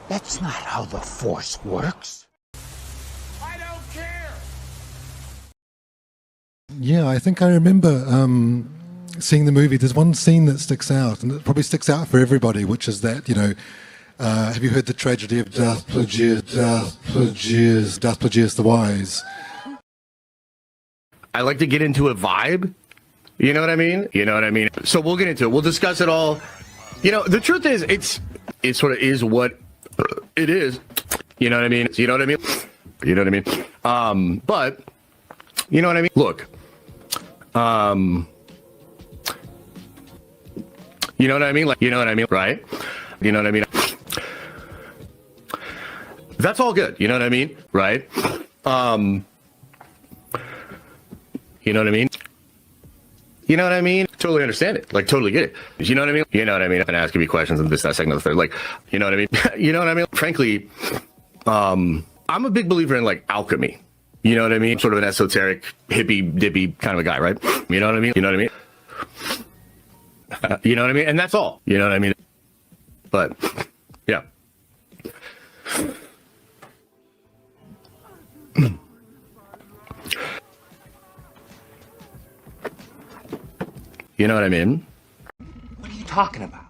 That's not how the Force works. I don't care. Yeah, I think I remember seeing the movie. There's one scene that sticks out, and it probably sticks out for everybody, which is that, have you heard the tragedy of Darth Plagueis the Wise? I like to get into a vibe. You know what I mean? So we'll get into it. We'll discuss it all. The truth is, it sort of is what it is. You know what I mean? But you know what I mean? Look. You know what I mean? Right? You know what I mean? That's all good. You know what I mean? Right? You know what I mean? You know what I mean? Totally understand it. Like, totally get it. You know what I mean? You know what I mean? And asking me questions and this, that, second, the third. Like, you know what I mean? You know what I mean? Frankly, I'm a big believer in, like, alchemy. You know what I mean? Sort of an esoteric, hippy-dippy kind of a guy, right? You know what I mean? You know what I mean? You know what I mean? And that's all. You know what I mean? But, yeah. You know what I mean? What are you talking about?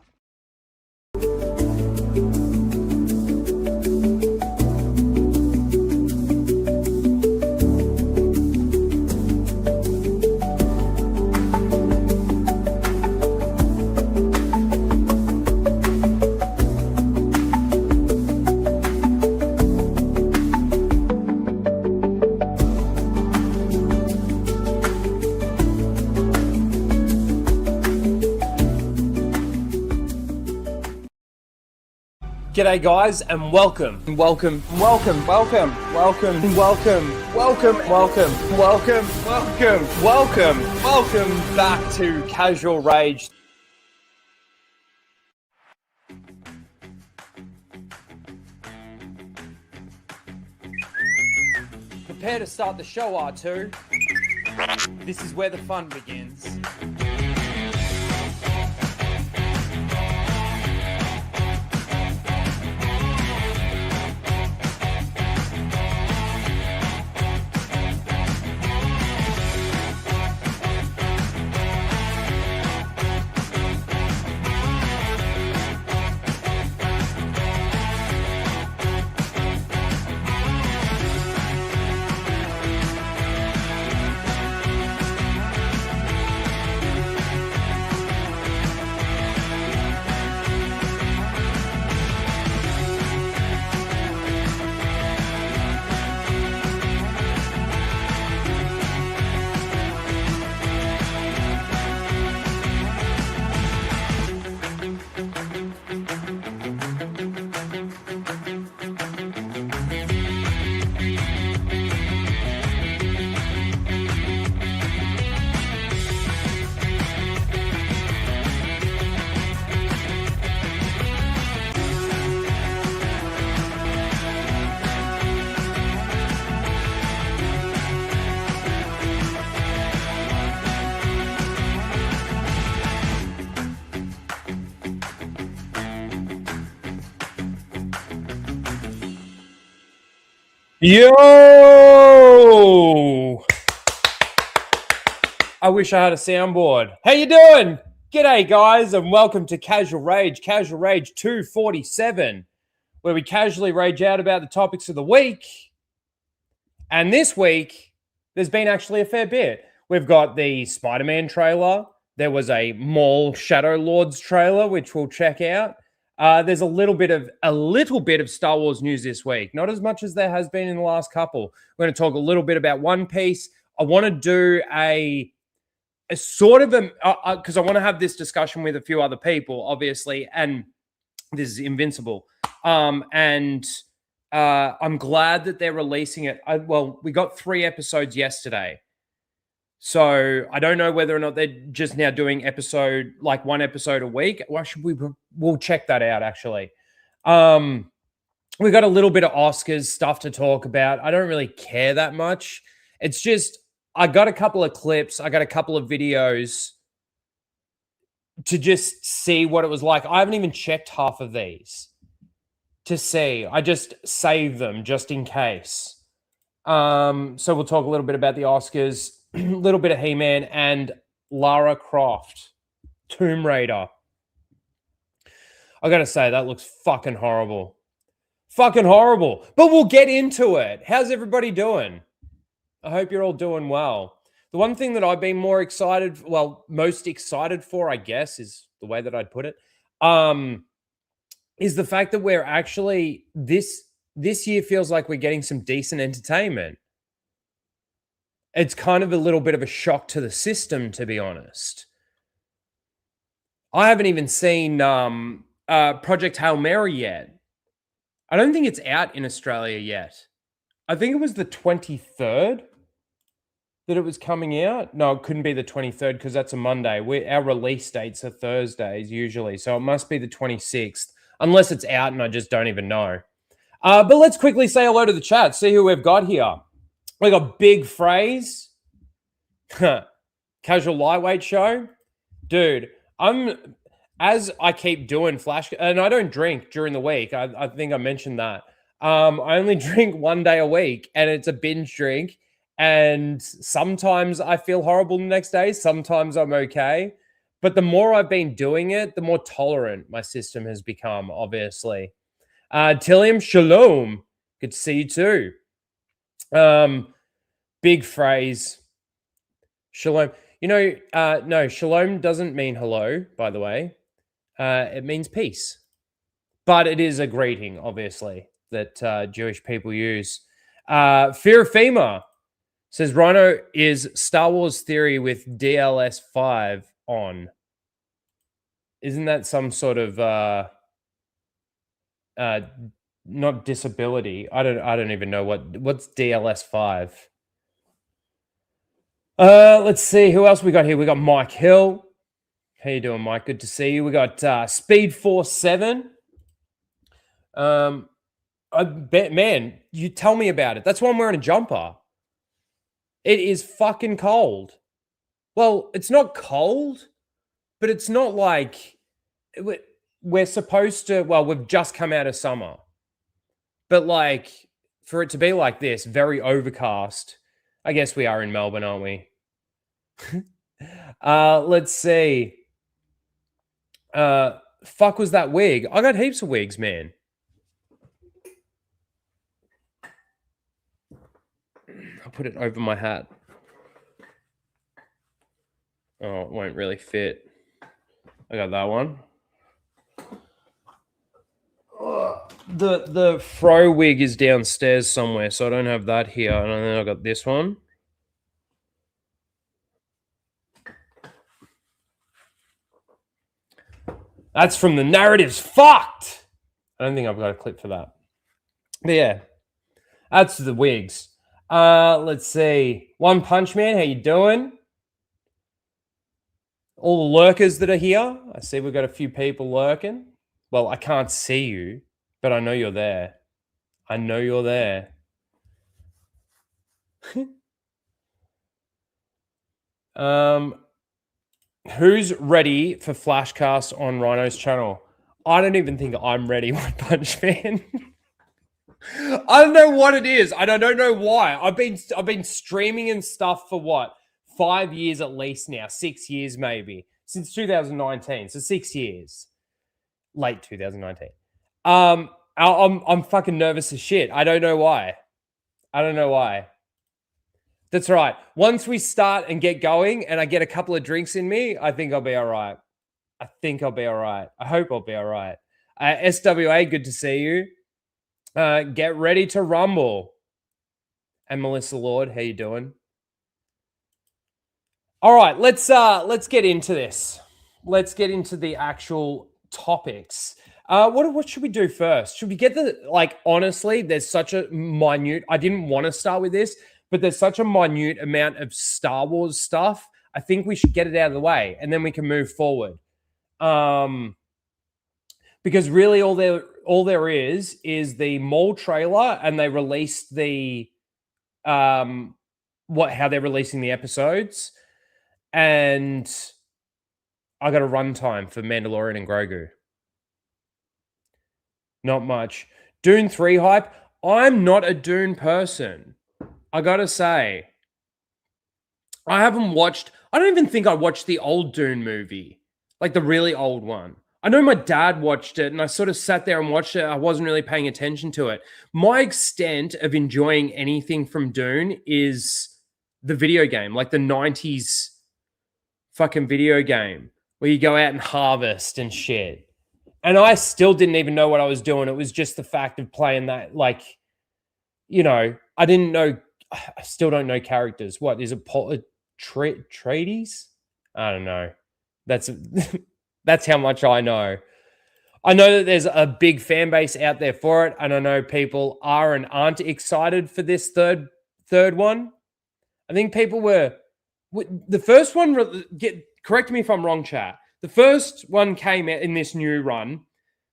G'day guys and welcome back to Casual Rage. Prepare to start the show, R2. This is where the fun begins. Yo! I wish I had a soundboard. How you doing? G'day guys and welcome to Casual Rage 247, where we casually rage out about the topics of the week. And this week, there's been actually a fair bit. We've got the Spiderman trailer. There was a Maul Shadow Lords trailer, which we'll check out. There's a little bit of Star Wars news this week, not as much as there has been in the last couple. We're going to talk a little bit about One Piece. I want to do a sort of because I want to have this discussion with a few other people, obviously, and this is Invincible. And I'm glad that they're releasing it. We got 3 episodes yesterday. So I don't know whether or not they're just now doing one episode a week. We'll check that out, actually. We got a little bit of Oscars stuff to talk about. I don't really care that much. It's just, I got a couple of clips. I got a couple of videos to just see what it was like. I haven't even checked half of these to see. I just save them just in case. So we'll talk a little bit about the Oscars, a little bit of He-Man, and Lara Croft, Tomb Raider. I gotta say, that looks fucking horrible. Fucking horrible. But we'll get into it. How's everybody doing? I hope you're all doing well. The one thing that I've been most excited for, I guess, is the way that I'd put it, is the fact that we're actually, this year feels like we're getting some decent entertainment. It's kind of a little bit of a shock to the system, to be honest. I haven't even seen Project Hail Mary yet. I don't think it's out in Australia yet. I think it was the 23rd that it was coming out. No, it couldn't be the 23rd because that's a Monday. Our release dates are Thursdays usually, so it must be the 26th, unless it's out and I just don't even know. But let's quickly say hello to the chat, see who we've got here. We got Big Phrase, Casual Lightweight Show. Dude, as I keep doing Flash, and I don't drink during the week. I think I mentioned that. I only drink one day a week, and it's a binge drink. And sometimes I feel horrible the next day. Sometimes I'm okay. But the more I've been doing it, the more tolerant my system has become, obviously. Tillium, shalom. Good to see you too. Big Phrase. Shalom. No, shalom doesn't mean hello, by the way. It means peace. But it is a greeting, obviously, that Jewish people use. Fear of FEMA says Rhino is Star Wars theory with DLS5 on. Isn't that some sort of not disability? I don't even know what's DLS5. Let's see who else we got here. We got Mike Hill. How you doing, Mike? Good to see you. We got Speed Force 7. I bet, man, you tell me about it. That's why I'm wearing a jumper. It is fucking cold. Well, it's not cold, but it's not like we're supposed to. Well, we've just come out of summer, but like for it to be like this, very overcast. I guess we are in Melbourne, aren't we? Let's see. Fuck was that wig? I got heaps of wigs, man. I'll put it over my hat. Oh, it won't really fit. I got that one. The fro wig is downstairs somewhere, so I don't have that here. And then I got this one. That's from The Narrative's Fucked. I don't think I've got a clip for that. But yeah, that's the wigs. Let's see. One Punch Man, how you doing? All the lurkers that are here. I see we've got a few people lurking. Well, I can't see you, but I know you're there. I know you're there. Who's ready for Flashcast on Rhino's channel? I don't even think I'm ready, One Punch Man. I don't know what it is. I don't know why. I've been streaming and stuff for what? 5 years at least now. 6 years maybe. Since 2019. So 6 years. Late 2019. I'm fucking nervous as shit. I don't know why. That's right. Once we start and get going and I get a couple of drinks in me, I think I'll be all right. I hope I'll be all right. SWA, good to see you. Get ready to rumble. And Melissa Lord, how you doing? All right, let's get into this. Let's get into the actual topics. What should we do first? Should we get honestly, there's such a minute, I didn't want to start with this, but there's such a minute amount of Star Wars stuff. I think we should get it out of the way and then we can move forward. Because really all there is the Maul trailer, and they released the how they're releasing the episodes, and I got a runtime for Mandalorian and Grogu. Not much. Dune 3 hype. I'm not a Dune person. I gotta say. I haven't watched... I don't even think I watched the old Dune movie. Like the really old one. I know my dad watched it and I sort of sat there and watched it. I wasn't really paying attention to it. My extent of enjoying anything from Dune is the video game, like the 90s fucking video game where you go out and harvest and shit. And I still didn't even know what I was doing. It was just the fact of playing that, like, you know, I didn't know, I still don't know characters. What is it? Trades? I don't know. That's how much I know. I know that there's a big fan base out there for it, and I know people are and aren't excited for this third one. I think people were... The first one... Correct me if I'm wrong, chat. The first one came out in this new run.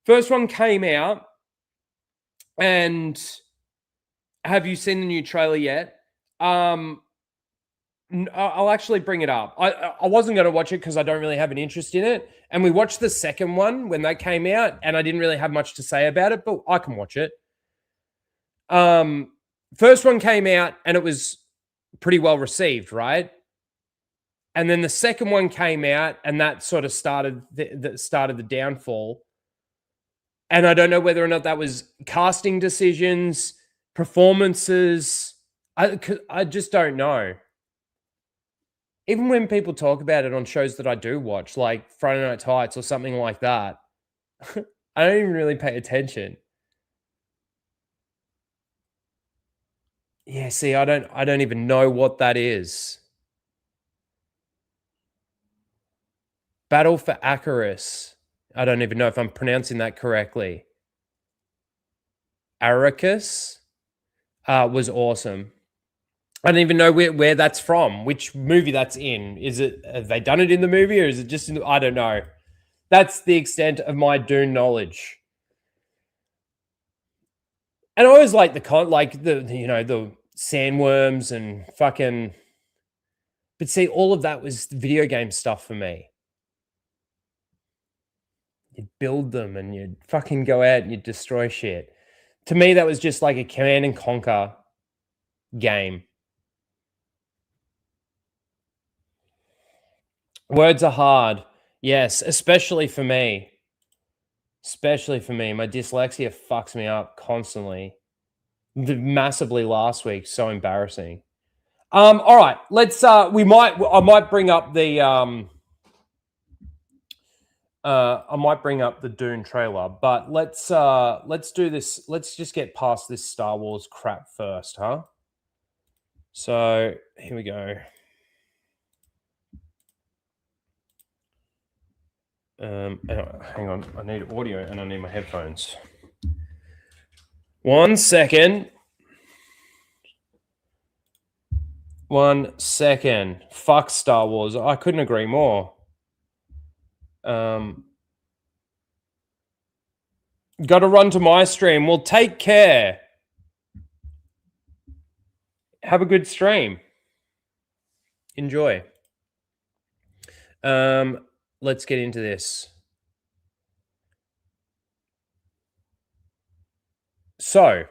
First one came out, and have you seen the new trailer yet? I'll actually bring it up. I wasn't going to watch it because I don't really have an interest in it. And we watched the second one when that came out, and I didn't really have much to say about it, but I can watch it. First one came out, and it was pretty well received, right? And then the second one came out, and that sort of started the downfall. And I don't know whether or not that was casting decisions, performances. I just don't know. Even when people talk about it on shows that I do watch, like Friday Night Tights or something like that, I don't even really pay attention. Yeah, see, I don't even know what that is. Battle for Arrakis. I don't even know if I'm pronouncing that correctly. Arrakis was awesome. I don't even know where that's from, which movie that's in. Have they done it in the movie, or is it just I don't know. That's the extent of my Dune knowledge. And I always like the sandworms and fucking... But see, all of that was video game stuff for me. You'd build them and you'd fucking go out and you'd destroy shit. To me, that was just like a Command and Conquer game. Words are hard. Yes, especially for me. Especially for me. My dyslexia fucks me up constantly. Massively last week. So embarrassing. All right. Let's I might bring up the Dune trailer, but let's do this. Let's just get past this Star Wars crap first, huh? So here we go. Hang on, I need audio and I need my headphones. 1 second. 1 second. Fuck Star Wars. I couldn't agree more. Got to run to my stream. Well, take care. Have a good stream. Enjoy. Let's get into this. So,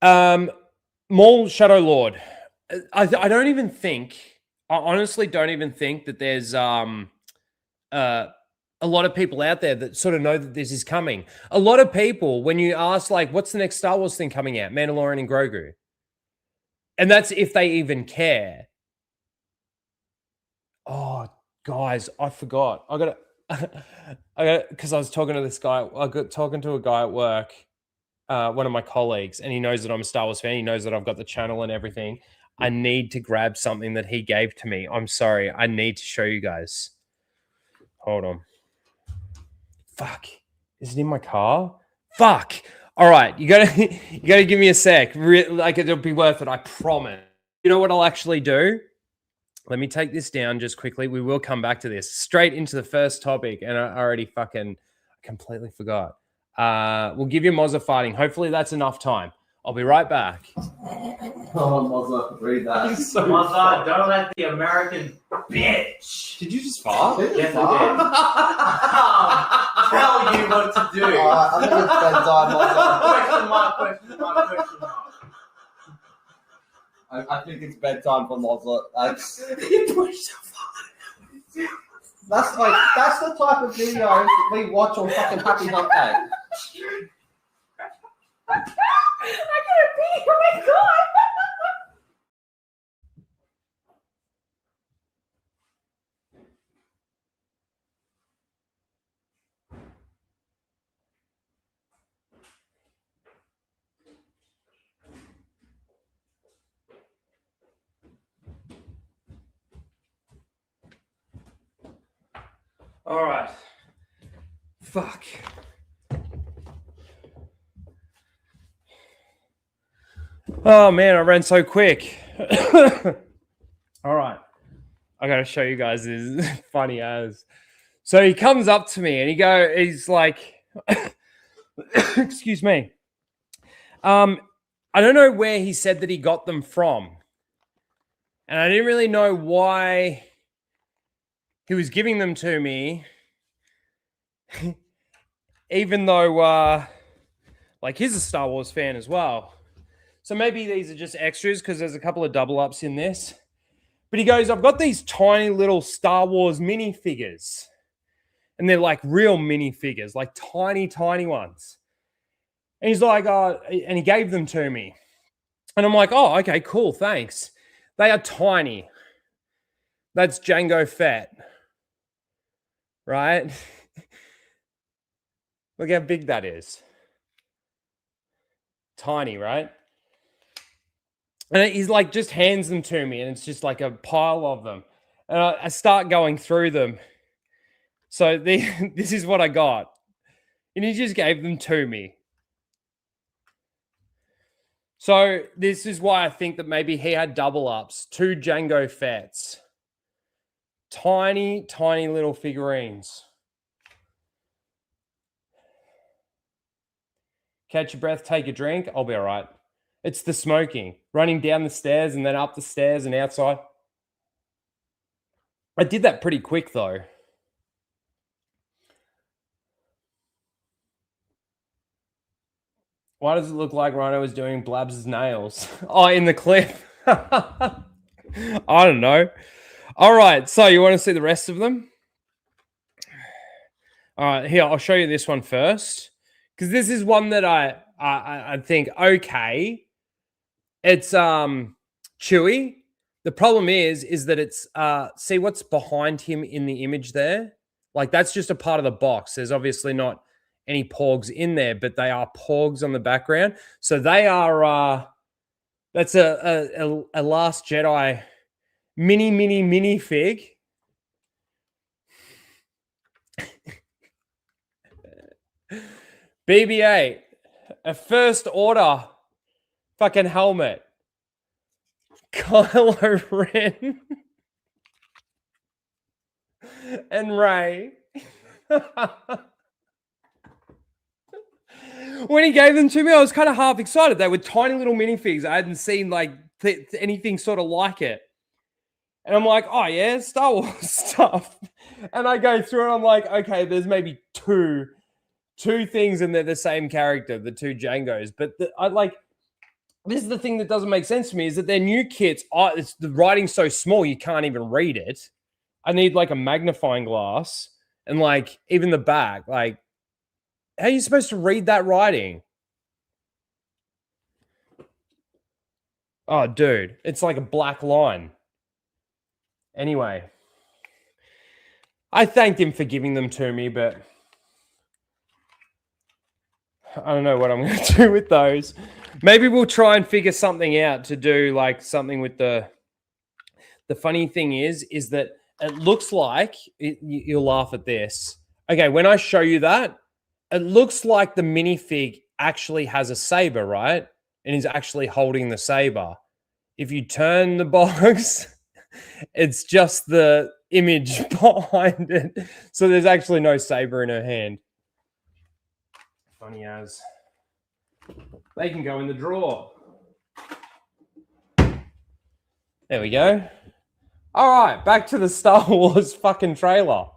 Maul Shadow Lord. I don't even think... I honestly don't even think that there's a lot of people out there that sort of know that this is coming. A lot of people, when you ask, like, what's the next Star Wars thing coming out? Mandalorian and Grogu. And that's if they even care. Oh, guys, I forgot. Because I was talking to this guy. I got talking to a guy at work, one of my colleagues, and he knows that I'm a Star Wars fan. He knows that I've got the channel and everything. I need to grab something that he gave to me. I'm sorry. I need to show you guys. Hold on. Fuck. Is it in my car? Fuck. All right. You gotta give me a sec. Like, it'll be worth it. I promise. You know what I'll actually do? Let me take this down just quickly. We will come back to this. Straight into the first topic. And I already completely forgot. We'll give you Mozza fighting. Hopefully that's enough time. I'll be right back. Oh, Mozza, read that. So Mozza, don't let the American bitch. Did you just fart? Yes, I did. tell you what to do. Alright, I'm gonna spend time on Question mark. I think it's bedtime for Mozart. That's the type of videos that we watch on fucking Happy Hump Day. I gotta pee. Oh my god. All right. Fuck. Oh man, I ran so quick. All right. I gotta show you guys this funny as. So he comes up to me and he's like, excuse me. I don't know where he said that he got them from. And I didn't really know why he was giving them to me, even though, like, he's a Star Wars fan as well. So maybe these are just extras because there's a couple of double ups in this. But he goes, I've got these tiny little Star Wars minifigures. And they're like real minifigures, like tiny, tiny ones. And he's like, and he gave them to me. And I'm like, oh, okay, cool, thanks. They are tiny. That's Jango Fett. Right? Look how big that is. Tiny, right? And he's like, just hands them to me, and it's just like a pile of them. And I start going through them. So this is what I got. And he just gave them to me. So this is why I think that maybe he had double ups. 2 Jango Fetts. Tiny, tiny little figurines. Catch your breath, take a drink. I'll be all right. It's the smoking. Running down the stairs and then up the stairs and outside. I did that pretty quick though. Why does it look like Rhino is doing Blabs' nails? Oh, in the clip. I don't know. All right, so you want to see the rest of them? All right, here, I'll show you this one first. Because this is one that I think, okay, it's Chewy. The problem is that it's, see what's behind him in the image there? Like, that's just a part of the box. There's obviously not any porgs in there, but they are porgs on the background. So they are, that's a Last Jedi mini fig. BB-8, a first order fucking helmet. Kylo Ren and Rey. When he gave them to me, I was kind of half excited. They were tiny little minifigs. I hadn't seen like anything sort of like it. And I'm like, oh yeah, Star Wars stuff. And I go through and I'm like, okay, there's maybe two things and they're the same character, the 2 Jangos. But this is the thing that doesn't make sense to me is that their new kits, the writing's so small you can't even read it. I need like a magnifying glass and like even the back. Like, how are you supposed to read that writing? Oh, dude, it's like a black line. Anyway, I thanked him for giving them to me, but I don't know what I'm going to do with those. Maybe we'll try and figure something out to do like something with the funny thing is that it looks like, you'll laugh at this. Okay, when I show you that, it looks like the minifig actually has a saber, right? And he's actually holding the saber. If you turn the box, it's just the image behind it. So there's actually no saber in her hand. Funny as. They can go in the drawer. There we go. All right, back to the Star Wars fucking trailer.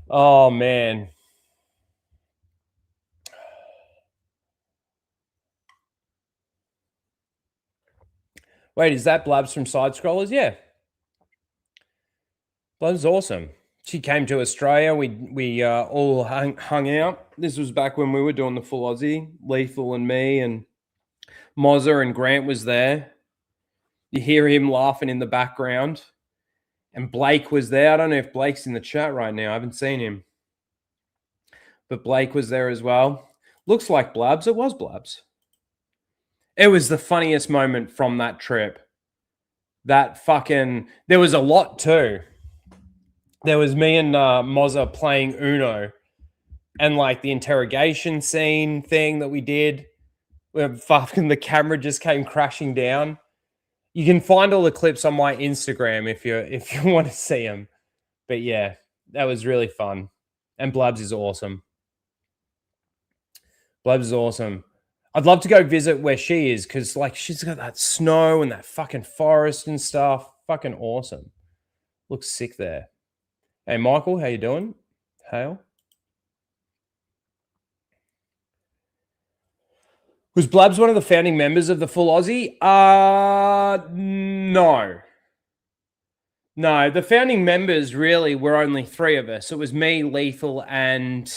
Oh, man. Wait, is that Blabs from Side Scrollers? Yeah. Blabs awesome. She came to Australia. We all hung out. This was back when we were doing the full Aussie. Lethal and me and Mozza and Grant was there. You hear him laughing in the background. And Blake was there. I don't know if Blake's in the chat right now. I haven't seen him. But Blake was there as well. Looks like Blabs. It was Blabs. It was the funniest moment from that trip. That fucking... There was a lot too. There was me and Mozza playing Uno. And like the interrogation scene thing that we did. Where fucking the camera just came crashing down. You can find all the clips on my Instagram if you want to see them. But yeah, that was really fun. And Blabs is awesome. Blabs is awesome. I'd love to go visit where she is because like she's got that snow and that fucking forest and stuff. Fucking awesome. Looks sick there. Hey Michael, how you doing? Hale. Was Blabs one of the founding members of the Full Aussie? No. No, the founding members really were only three of us. It was me, Lethal, and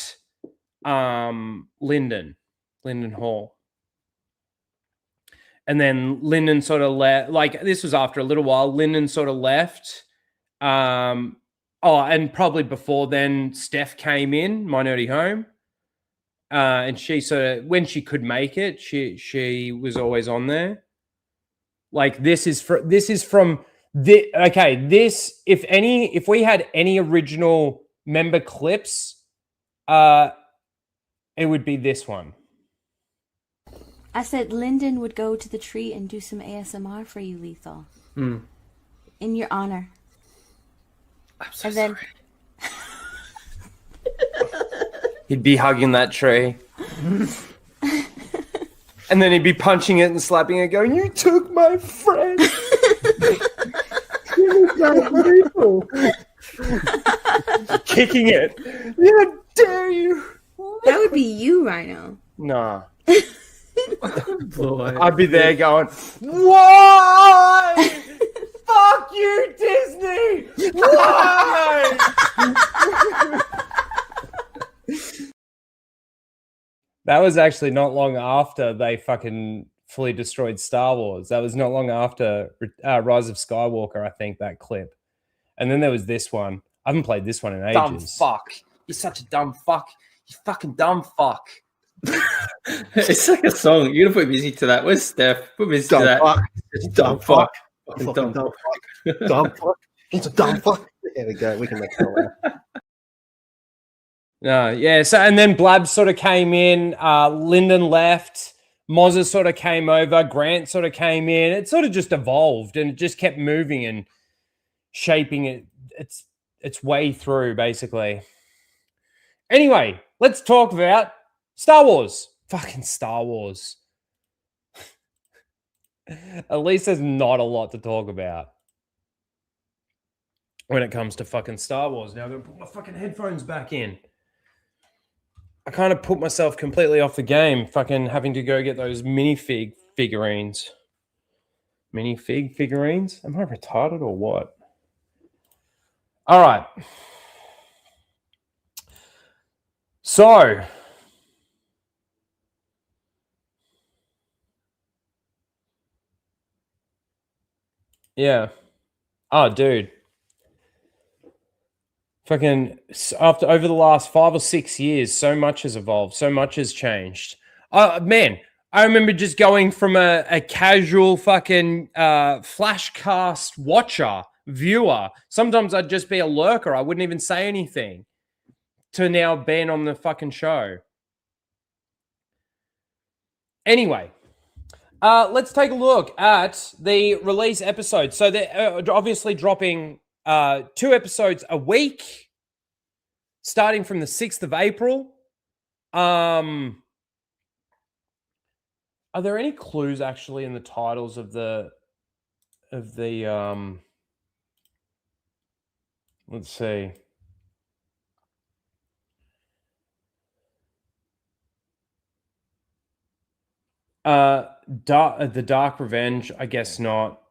Lyndon Hall. And then Lyndon sort of left. Like this was after a little while. Lyndon sort of left. And probably before then, Steph came in, Minority Home. And she sort of, when she could make it, she was always on there. Like this is from if we had any original member clips, it would be this one. I said Lyndon would go to the tree and do some ASMR for you, Lethal. In your honor. I'm so sorry. He'd be hugging that tree. And then he'd be punching it and slapping it, going, "You took my friend." Kicking it. How dare you? That would be you, Rhino. Nah. I'd be there going, "Why? Fuck you, Disney! Why?" That was actually not long after they fucking fully destroyed Star Wars. That was not long after Rise of Skywalker, I think, that clip. And then there was this one. I haven't played this one in ages. Dumb fuck. You're such a dumb fuck. You fucking dumb fuck. It's like a song. You gotta put music to that. Where's Steph? Put music to that. Fuck. It's dumb fuck. Dumb fuck. Dumb fuck. It's a dumb fuck. There we go. We can make that one. No, yeah. So and then Blab sort of came in. Lyndon left. Mozza sort of came over. Grant sort of came in. It sort of just evolved and it just kept moving and shaping its way through, basically. Anyway, let's talk about Star Wars. Fucking Star Wars. At least there's not a lot to talk about when it comes to fucking Star Wars. Now I'm going to put my fucking headphones back in. I kind of put myself completely off the game, fucking having to go get those minifig figurines. Minifig figurines? Am I retarded or what? All right. So, yeah. Oh, dude. Fucking over the last 5 or 6 years, so much has evolved, so much has changed. Man, I remember just going from a casual fucking flashcast watcher, viewer. Sometimes I'd just be a lurker. I wouldn't even say anything. To now being on the fucking show. Anyway, let's take a look at the release episode. So they're obviously dropping 2 episodes a week, starting from the 6th of April. Are there any clues actually in the titles of the let's see. The Dark Revenge, I guess not.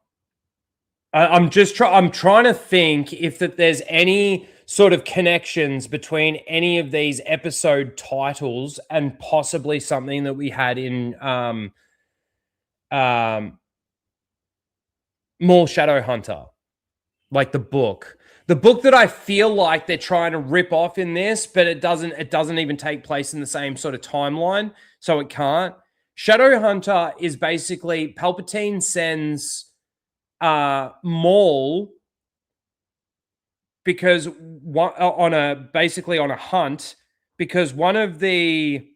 I'm trying to think if there's any sort of connections between any of these episode titles and possibly something that we had in Maul Shadow Hunter, like the book that I feel like they're trying to rip off in this, but it doesn't even take place in the same sort of timeline, so it can't. Shadow Hunter is basically Palpatine sends Maul because on a hunt, because one of the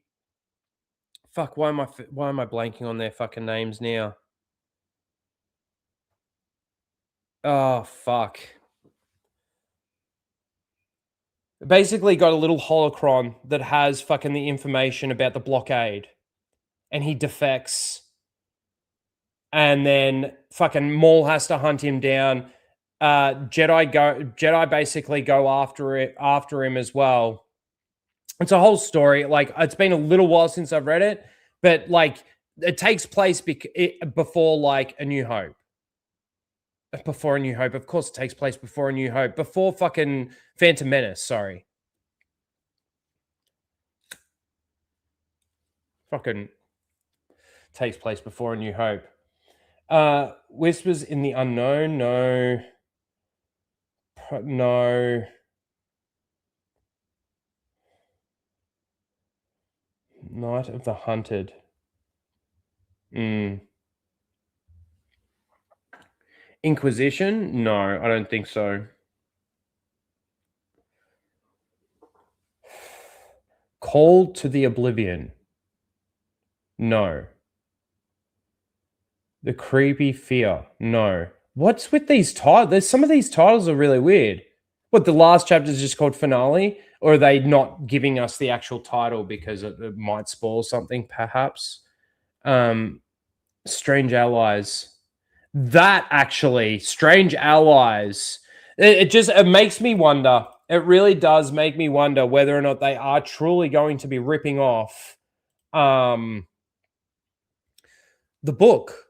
why am I blanking on their fucking names now? Oh fuck. Basically got a little holocron that has fucking the information about the blockade, and he defects, and then fucking Maul has to hunt him down. Jedi basically go after him as well. It's a whole story. Like, it's been a little while since I've read it, but like it takes place before like A New Hope. Before A New Hope, of course, it takes place before A New Hope. Before fucking Phantom Menace. Sorry, fucking takes place before A New Hope. Whispers in the Unknown. No. Night of the Hunted. Inquisition? No, I don't think so. Call to the Oblivion? No. The Creepy Fear? No. What's with these titles? Some of these titles are really weird. What, the last chapter is just called Finale? Or are they not giving us the actual title because it might spoil something, perhaps? Strange Allies. That actually, Strange Allies. It makes me wonder. It really does make me wonder whether or not they are truly going to be ripping off the book.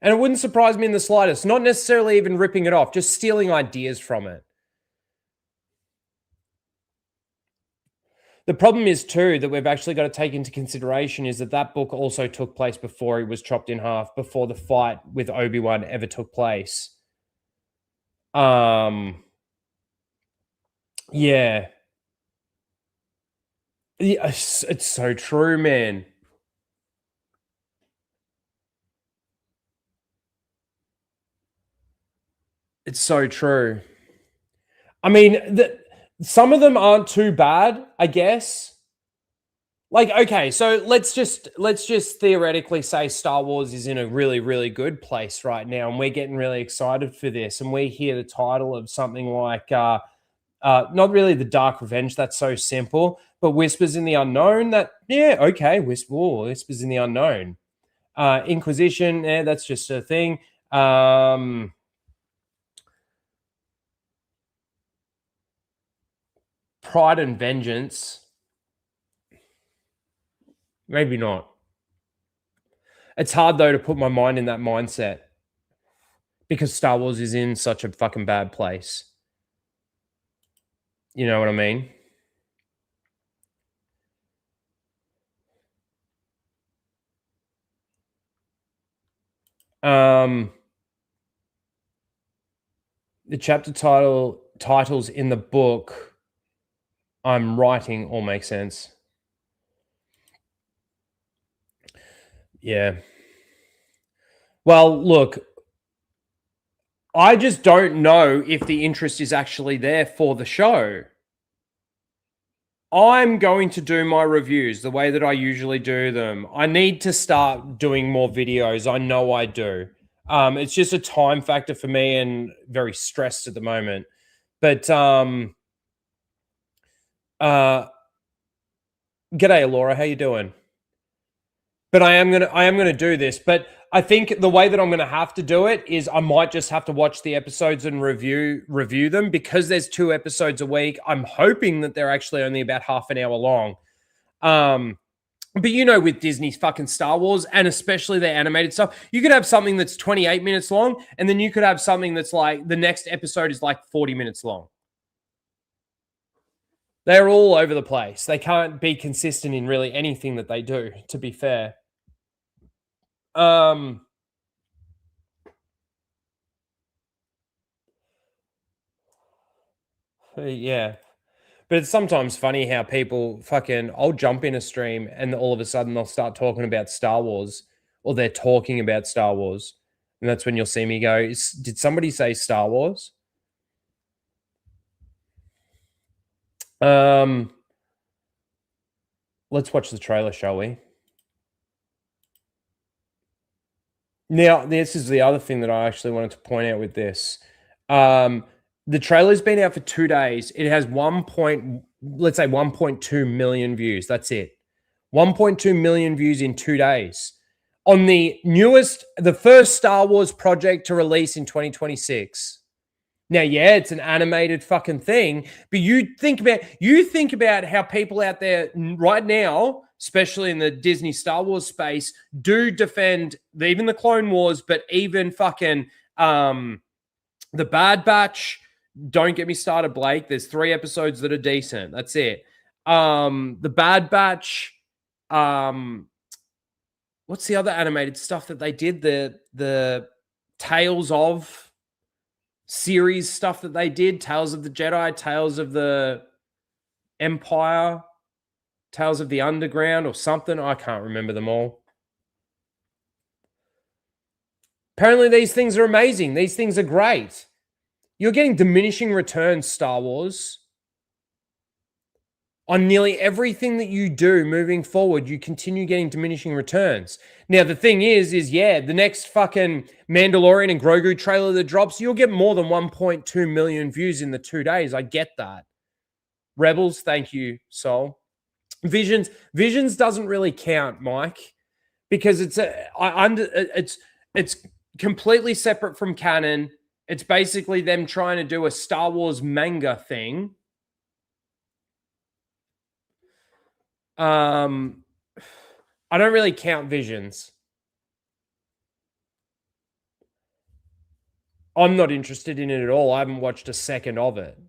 And it wouldn't surprise me in the slightest. Not necessarily even ripping it off, just stealing ideas from it. The problem is, too, that we've actually got to take into consideration is that book also took place before he was chopped in half, before the fight with Obi-Wan ever took place. Yeah. It's so true, man. It's so true. I mean, some of them aren't too bad, I guess. Like, okay, so let's just theoretically say Star Wars is in a really, really good place right now, and we're getting really excited for this, and we hear the title of something like not really The Dark Revenge, that's so simple, but Whispers in the Unknown, Whispers in the Unknown. Inquisition, that's just a thing. Pride and Vengeance. Maybe not. It's hard, though, to put my mind in that mindset because Star Wars is in such a fucking bad place. You know what I mean? The chapter titles in the book I'm writing all make sense. Yeah. Well, look, I just don't know if the interest is actually there for the show. I'm going to do my reviews the way that I usually do them. I need to start doing more videos. I know I do. It's just a time factor for me and very stressed at the moment. But g'day, Laura. How you doing? But I am gonna do this. But I think the way that I'm gonna have to do it is I might just have to watch the episodes and review them because there's 2 episodes a week. I'm hoping that they're actually only about half an hour long. But But you know, with Disney's fucking Star Wars and especially their animated stuff, you could have something that's 28 minutes long, and then you could have something that's like the next episode is like 40 minutes long. They're all over the place. They can't be consistent in really anything that they do, to be fair. Yeah. But it's sometimes funny how people fucking, I'll jump in a stream and all of a sudden they'll start talking about Star Wars, or they're talking about Star Wars. And that's when you'll see me go, did somebody say Star Wars? Let's watch the trailer, shall we? Now, this is the other thing that I actually wanted to point out with this. The trailer's been out for 2 days. It has 1.2 million views. That's it. 1.2 million views in 2 days. On the first Star Wars project to release in 2026. Now, yeah, it's an animated fucking thing, but you think about how people out there right now, especially in the Disney Star Wars space, do defend even the Clone Wars, but even fucking the Bad Batch. Don't get me started, Blake. There's 3 episodes that are decent. That's it. The Bad Batch. What's the other animated stuff that they did? The Tales of series stuff that they did. Tales of the Jedi, Tales of the Empire, Tales of the Underground or something. I can't remember them all. Apparently these things are amazing. These things are great. You're getting diminishing returns, Star Wars. On nearly everything that you do moving forward, you continue getting diminishing returns. Now, the thing is yeah, the next fucking Mandalorian and Grogu trailer that drops, you'll get more than 1.2 million views in the 2 days. I get that. Rebels, thank you, Soul. Visions doesn't really count, Mike, because it's completely separate from canon. It's basically them trying to do a Star Wars manga thing. I don't really count Visions. I'm not interested in it at all. I haven't watched a second of it.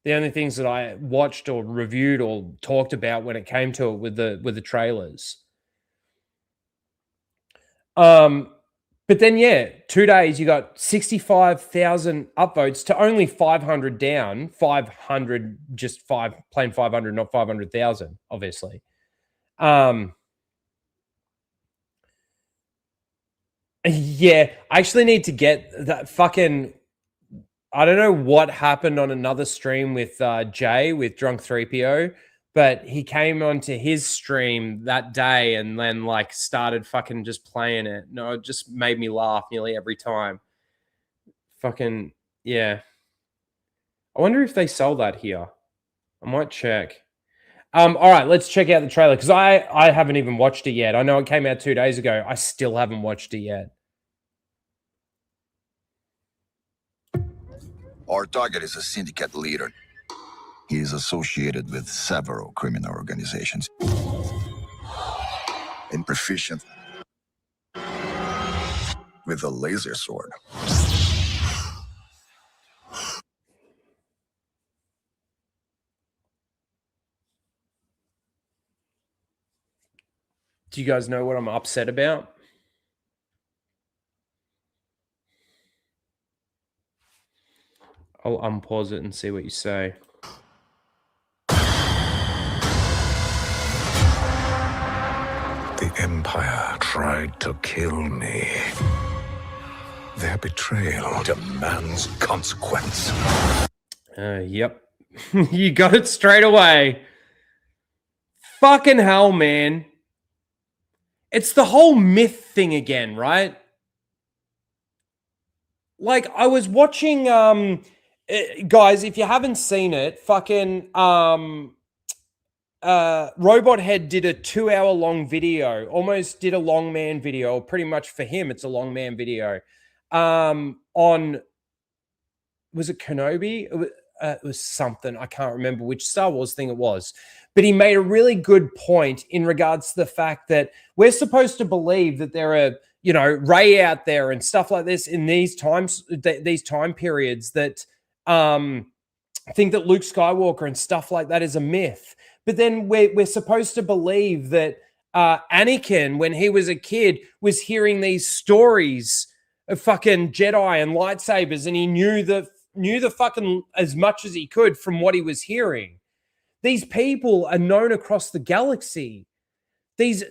The only things that I watched or reviewed or talked about when it came to it with the trailers. But then, yeah, 2 days, you got 65,000 upvotes to only 500 down. 500, just plain 500, not 500,000, obviously. Yeah, I actually need to get that fucking... I don't know what happened on another stream with Jay, with Drunk 3PO, but he came onto his stream that day and then like started fucking just playing it. No, it just made me laugh nearly every time. Fucking, yeah. I wonder if they sold that here. I might check. All right, let's check out the trailer because I haven't even watched it yet. I know it came out 2 days ago. I still haven't watched it yet. Our target is a syndicate leader. He is associated with several criminal organizations and proficient with a laser sword. Do you guys know what I'm upset about? I'll unpause it and see what you say. The Empire tried to kill me. Their betrayal demands consequence. Yep. You got it straight away. Fucking hell, man. It's the whole myth thing again, right? Like, I was watching, guys, if you haven't seen it, fucking Robot Head did a 2-hour-long video, almost did a long man video. Pretty much for him, it's a long man video on, was it Kenobi? it was something, I can't remember which Star Wars thing it was, but he made a really good point in regards to the fact that we're supposed to believe that there are, you know, Rey out there and stuff like this in these times, these time periods that think that Luke Skywalker and stuff like that is a myth. But then we're supposed to believe that Anakin, when he was a kid, was hearing these stories of fucking Jedi and lightsabers, and he knew the fucking as much as he could from what he was hearing. These people are known across the galaxy. These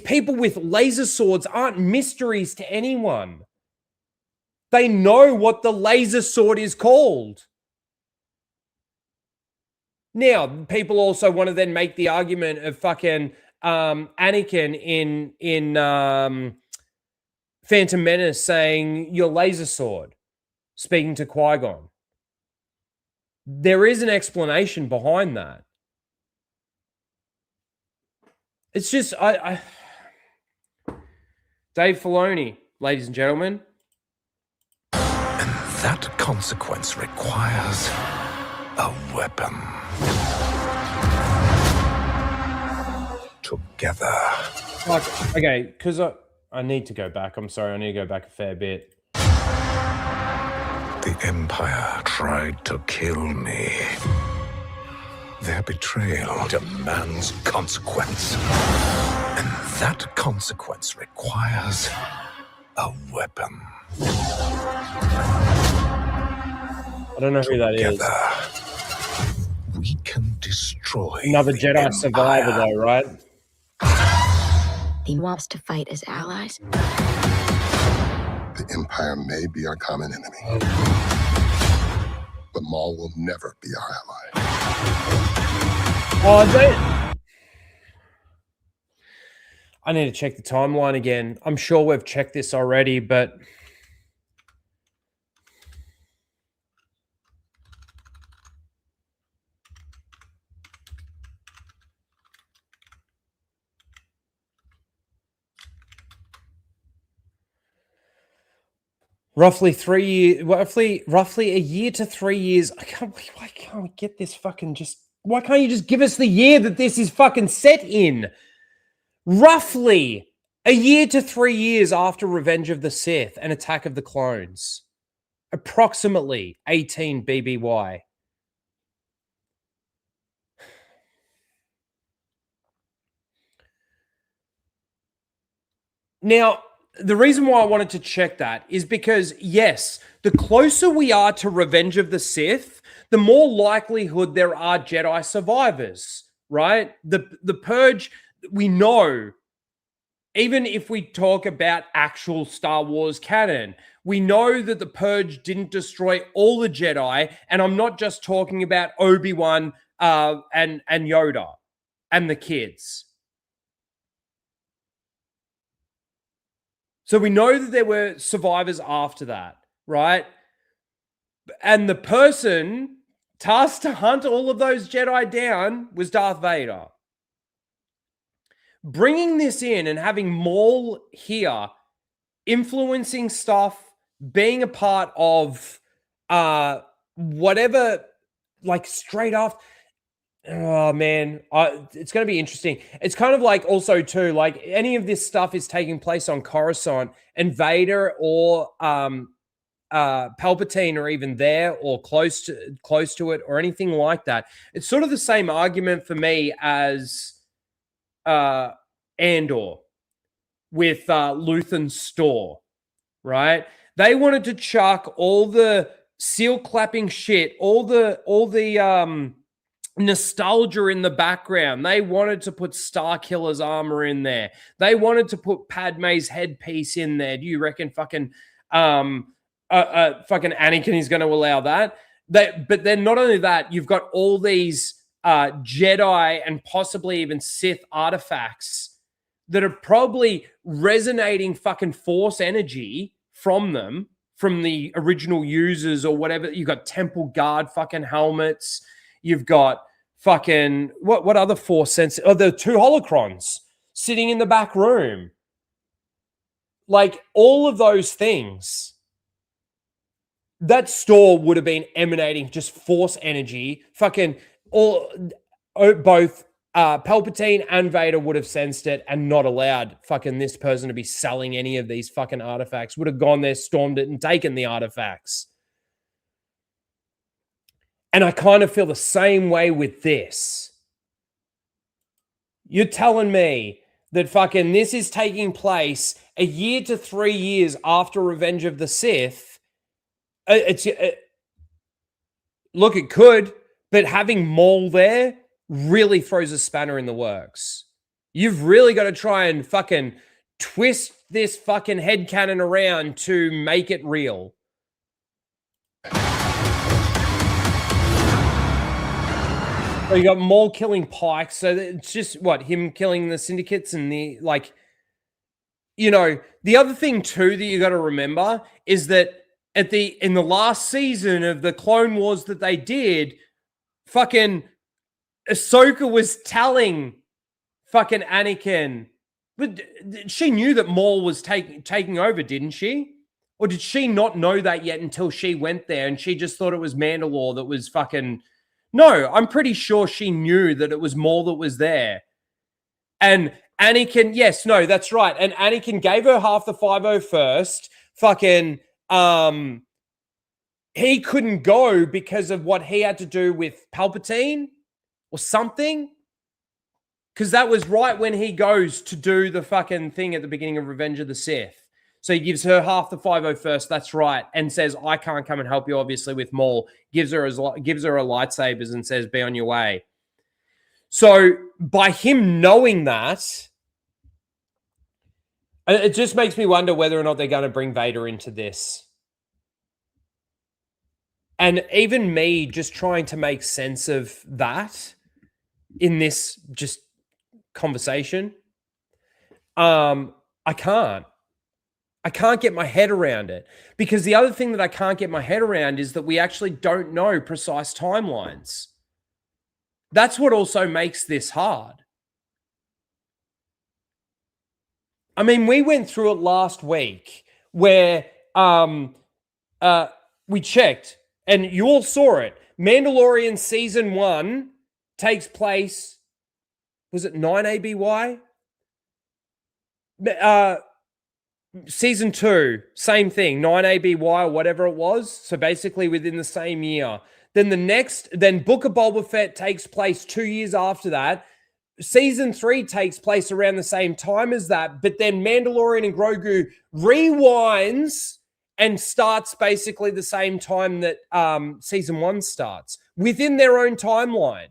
people with laser swords aren't mysteries to anyone. They know what the laser sword is called. Now, people also want to then make the argument of fucking Anakin in Phantom Menace saying your laser sword, speaking to Qui-Gon. There is an explanation behind that. It's just Dave Filoni, ladies and gentlemen. And that consequence requires a weapon. Together. Okay, because I need to go back. I'm sorry, I need to go back a fair bit. The Empire tried to kill me. Their betrayal demands consequence. And that consequence requires a weapon. I don't know who that is. We can destroy another Jedi survivor, though, right? He wants to fight as allies. The Empire may be our common enemy, but Maul will never be our ally. I need to check the timeline again. I'm sure we've checked this already, but roughly a year to 3 years. Why can't we get this fucking why can't you just give us the year that this is fucking set in? Roughly a year to 3 years after Revenge of the Sith and Attack of the Clones. Approximately 18 BBY. Now, the reason why I wanted to check that is because, yes, the closer we are to Revenge of the Sith, the more likelihood there are Jedi survivors, right? The Purge, we know, even if we talk about actual Star Wars canon, we know that the Purge didn't destroy all the Jedi, and I'm not just talking about Obi-Wan and Yoda and the kids. So we know that there were survivors after that, right? And the person tasked to hunt all of those Jedi down was Darth Vader. Bringing this in and having Maul here, influencing stuff, being a part of whatever, like straight off. Oh man, it's going to be interesting. It's kind of like also too, like any of this stuff is taking place on Coruscant, and Vader or Palpatine are even there or close to it or anything like that. It's sort of the same argument for me as Andor with Luthen's store, right? They wanted to chuck all the seal clapping shit, all the nostalgia in the background. They wanted to put Starkiller's armor in there. They wanted to put Padme's headpiece in there. Do you reckon fucking Anakin is going to allow that? But then not only that, you've got all these Jedi and possibly even Sith artifacts that are probably resonating fucking Force energy from them, from the original users or whatever. You've got Temple Guard fucking helmets. You've got fucking, what other Force sense? Oh, the two holocrons sitting in the back room. Like, all of those things that store would have been emanating just force energy. Fucking both Palpatine and Vader would have sensed it and not allowed fucking this person to be selling any of these fucking artifacts. Would have gone there, stormed it, and taken the artifacts. And I kind of feel the same way with this. You're telling me that fucking this is taking place a year to 3 years after Revenge of the Sith. Look, it could, but having Maul there really throws a spanner in the works. You've really got to try and fucking twist this fucking headcanon around to make it real. So you got Maul killing Pike, so it's just what, him killing the syndicates and the like. You know, the other thing too that you got to remember is that in the last season of the Clone Wars that they did, fucking Ahsoka was telling fucking Anakin, but she knew that Maul was taking over, didn't she? Or did she not know that yet until she went there and she just thought it was Mandalore that was fucking... No, I'm pretty sure she knew that it was Maul that was there. And Anakin, yes, no, that's right. And Anakin gave her half the 501st. Fucking, he couldn't go because of what he had to do with Palpatine or something. Because that was right when he goes to do the fucking thing at the beginning of Revenge of the Sith. So he gives her half the 501st, that's right, and says, I can't come and help you, obviously, with Maul. Gives her a lightsabers and says, be on your way. So by him knowing that, it just makes me wonder whether or not they're going to bring Vader into this. And even me just trying to make sense of that in this just conversation, I can't get my head around it. Because the other thing that I can't get my head around is that we actually don't know precise timelines. That's what also makes this hard. I mean, we went through it last week where we checked and you all saw it. Mandalorian season 1 takes place, was it 9 ABY? Season 2, same thing, 9 ABY or whatever it was. So basically within the same year. Then Book of Boba Fett takes place 2 years after that. Season 3 takes place around the same time as that. But then Mandalorian and Grogu rewinds and starts basically the same time that season 1 starts. Within their own timeline.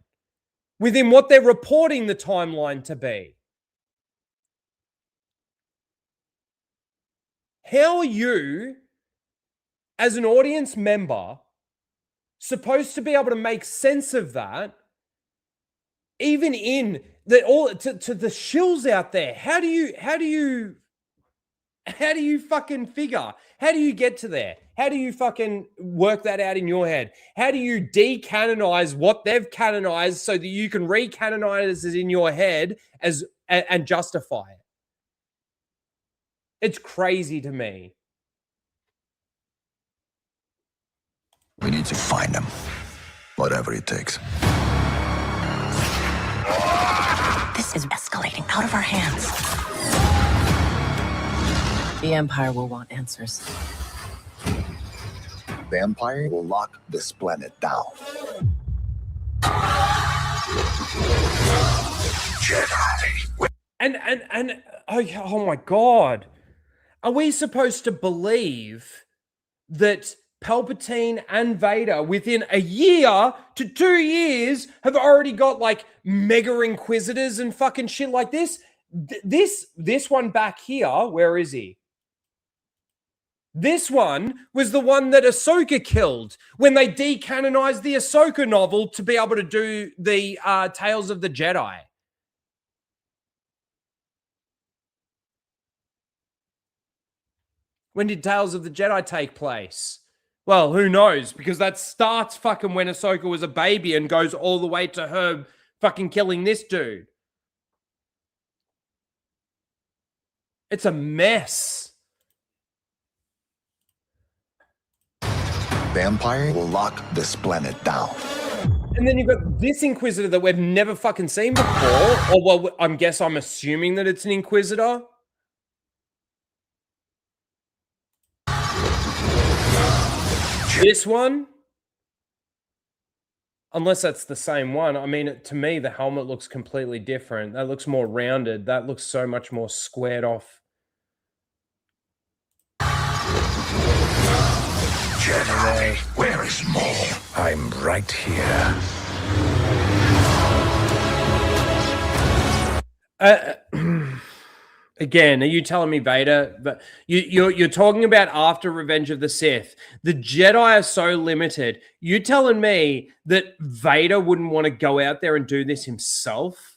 Within what they're reporting the timeline to be. How are you, as an audience member, supposed to be able to make sense of that, even in the to the shills out there? How do you fucking figure? How do you get to there? How do you fucking work that out in your head? How do you decanonize what they've canonized so that you can recanonize it in your head and justify it? It's crazy to me. We need to find them. Whatever it takes. This is escalating out of our hands. The Empire will want answers. The Empire will lock this planet down. Jedi. And oh my God. Are we supposed to believe that Palpatine and Vader within a year to 2 years have already got like mega inquisitors and fucking shit like this? This one back here, where is he? This one was the one that Ahsoka killed when they decanonized the Ahsoka novel to be able to do the Tales of the Jedi. When did Tales of the Jedi take place? Well, who knows? Because that starts fucking when Ahsoka was a baby and goes all the way to her fucking killing this dude. It's a mess. The Empire will lock this planet down. And then you've got this Inquisitor that we've never fucking seen before. Or, well, I'm assuming that it's an Inquisitor. This one? Unless that's the same one. I mean, to me, the helmet looks completely different. That looks more rounded. That looks so much more squared off. Jedi, where is Maul? I'm right here. Again, are you telling me Vader? But you're talking about after Revenge of the Sith. The Jedi are so limited. You telling me that Vader wouldn't want to go out there and do this himself?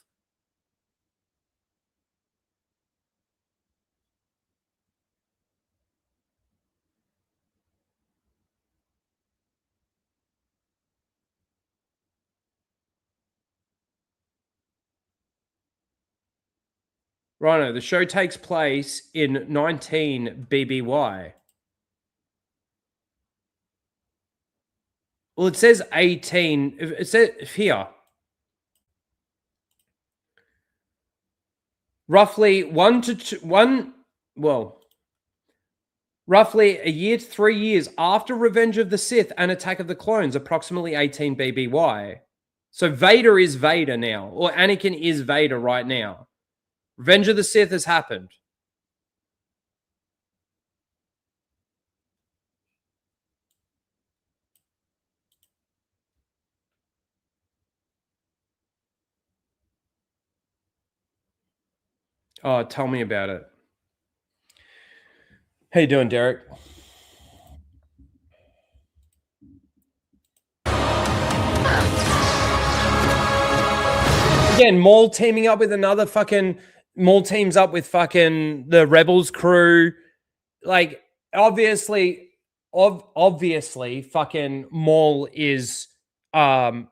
Rhino, the show takes place in 19 BBY. Well, it says 18. It says here. Roughly roughly a year to 3 years after Revenge of the Sith and Attack of the Clones, approximately 18 BBY. So Vader is Vader now, or Anakin is Vader right now. Revenge of the Sith has happened. Oh, tell me about it. How you doing, Derek? Again, Maul teaming up with another fucking... Maul teams up with fucking the Rebels crew. Like, obviously, fucking Maul is doing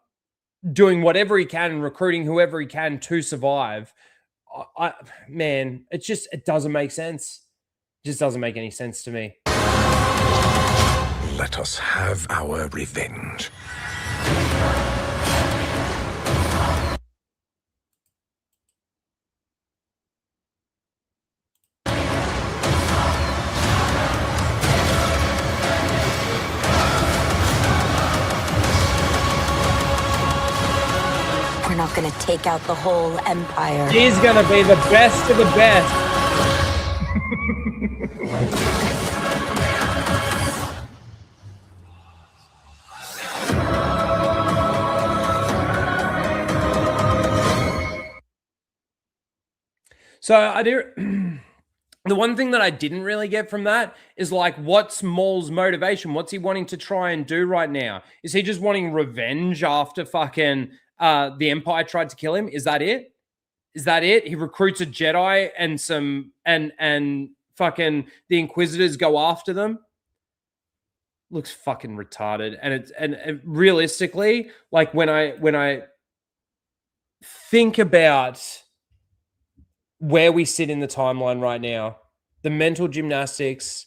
whatever he can and recruiting whoever he can to survive. Man, it doesn't make sense. It just doesn't make any sense to me. Let us have our revenge. We're not gonna take out the whole Empire. He's gonna be the best of the best. So I do. The one thing that I didn't really get from that is like, what's Maul's motivation? What's he wanting to try and do right now? Is he just wanting revenge after fucking the Empire tried to kill him? Is that it? Is that it? He recruits a Jedi and fucking the Inquisitors go after them. Looks fucking retarded. And realistically, like when I think about where we sit in the timeline right now, the mental gymnastics,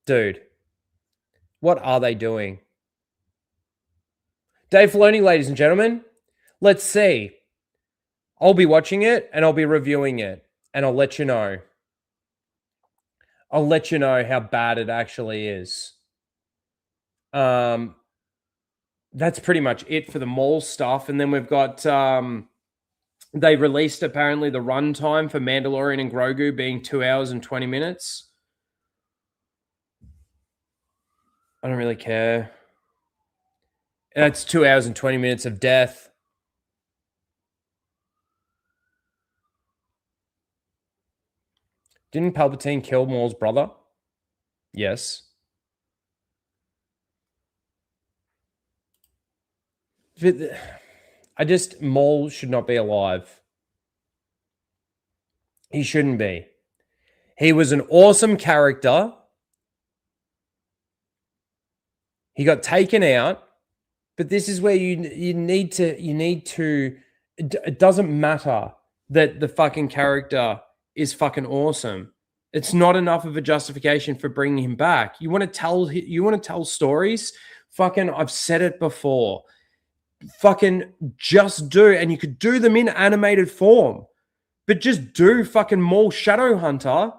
dude, what are they doing? Dave Filoni, ladies and gentlemen, let's see. I'll be watching it and I'll be reviewing it and I'll let you know. I'll let you know how bad it actually is. That's pretty much it for the Maul stuff. And then we've got... they released apparently the runtime for Mandalorian and Grogu being 2 hours and 20 minutes. I don't really care. That's 2 hours and 20 minutes of death. Didn't Palpatine kill Maul's brother? Yes. Maul should not be alive. He shouldn't be. He was an awesome character. He got taken out, but this is where you need to, it doesn't matter that the fucking character is fucking awesome. It's not enough of a justification for bringing him back. You want to tell stories? Fucking, I've said it before. Fucking just do, and you could do them in animated form, but just do fucking Maul Shadowhunter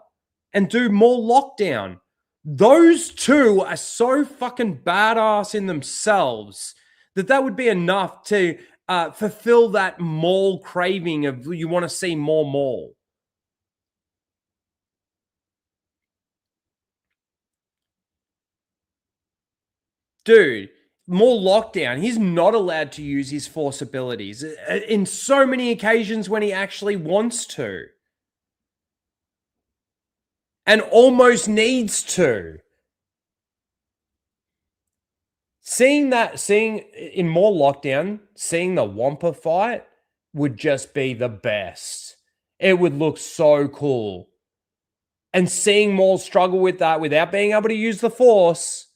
and do Maul Lockdown. Those two are so fucking badass in themselves that would be enough to fulfill that Maul craving of you want to see more Maul. Dude, Maul Lockdown, he's not allowed to use his Force abilities in so many occasions when he actually wants to. And almost needs to. Seeing in Maul Lockdown, seeing the Wampa fight would just be the best. It would look so cool. And seeing Maul struggle with that without being able to use the Force,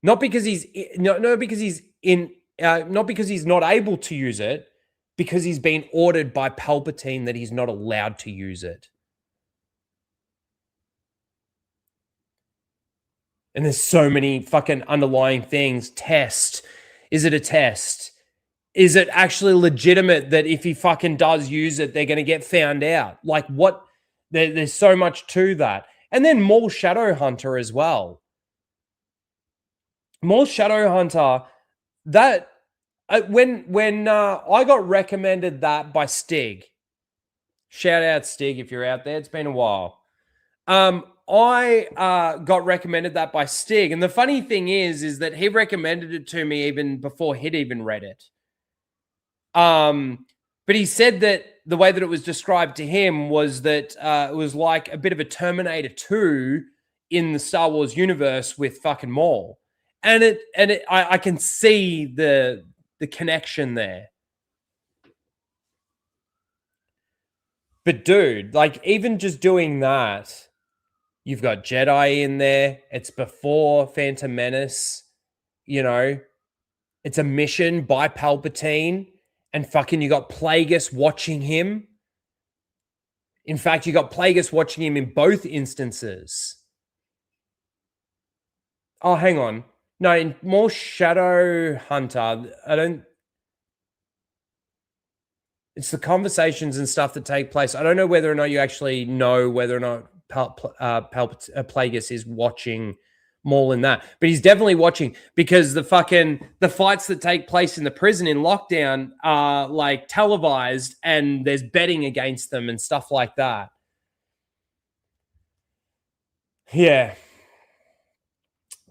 not because he's not because he's not able to use it, because he's been ordered by Palpatine that he's not allowed to use it. And there's so many fucking underlying things. Test. Is it a test? Is it actually legitimate that if he fucking does use it, they're going to get found out? Like what? There's so much to that. And then Maul Shadowhunter as well. Maul Shadowhunter, that when I got recommended that by Stig. Shout out Stig if you're out there. It's been a while. I got recommended that by Stig. And the funny thing is that he recommended it to me even before he'd even read it. But he said that the way that it was described to him was that it was like a bit of a Terminator 2 in the Star Wars universe with fucking Maul. And I can see the connection there. But dude, like even just doing that, you've got Jedi in there. It's before Phantom Menace. You know, it's a mission by Palpatine. And fucking you got Plagueis watching him. In fact, you got Plagueis watching him in both instances. Oh, hang on. No, in Maul Shadowhunter, it's the conversations and stuff that take place. I don't know whether or not you actually know whether or not Plagueis is watching Maul in that, but he's definitely watching because the fights that take place in the prison in Lockdown are like televised and there's betting against them and stuff like that. Yeah.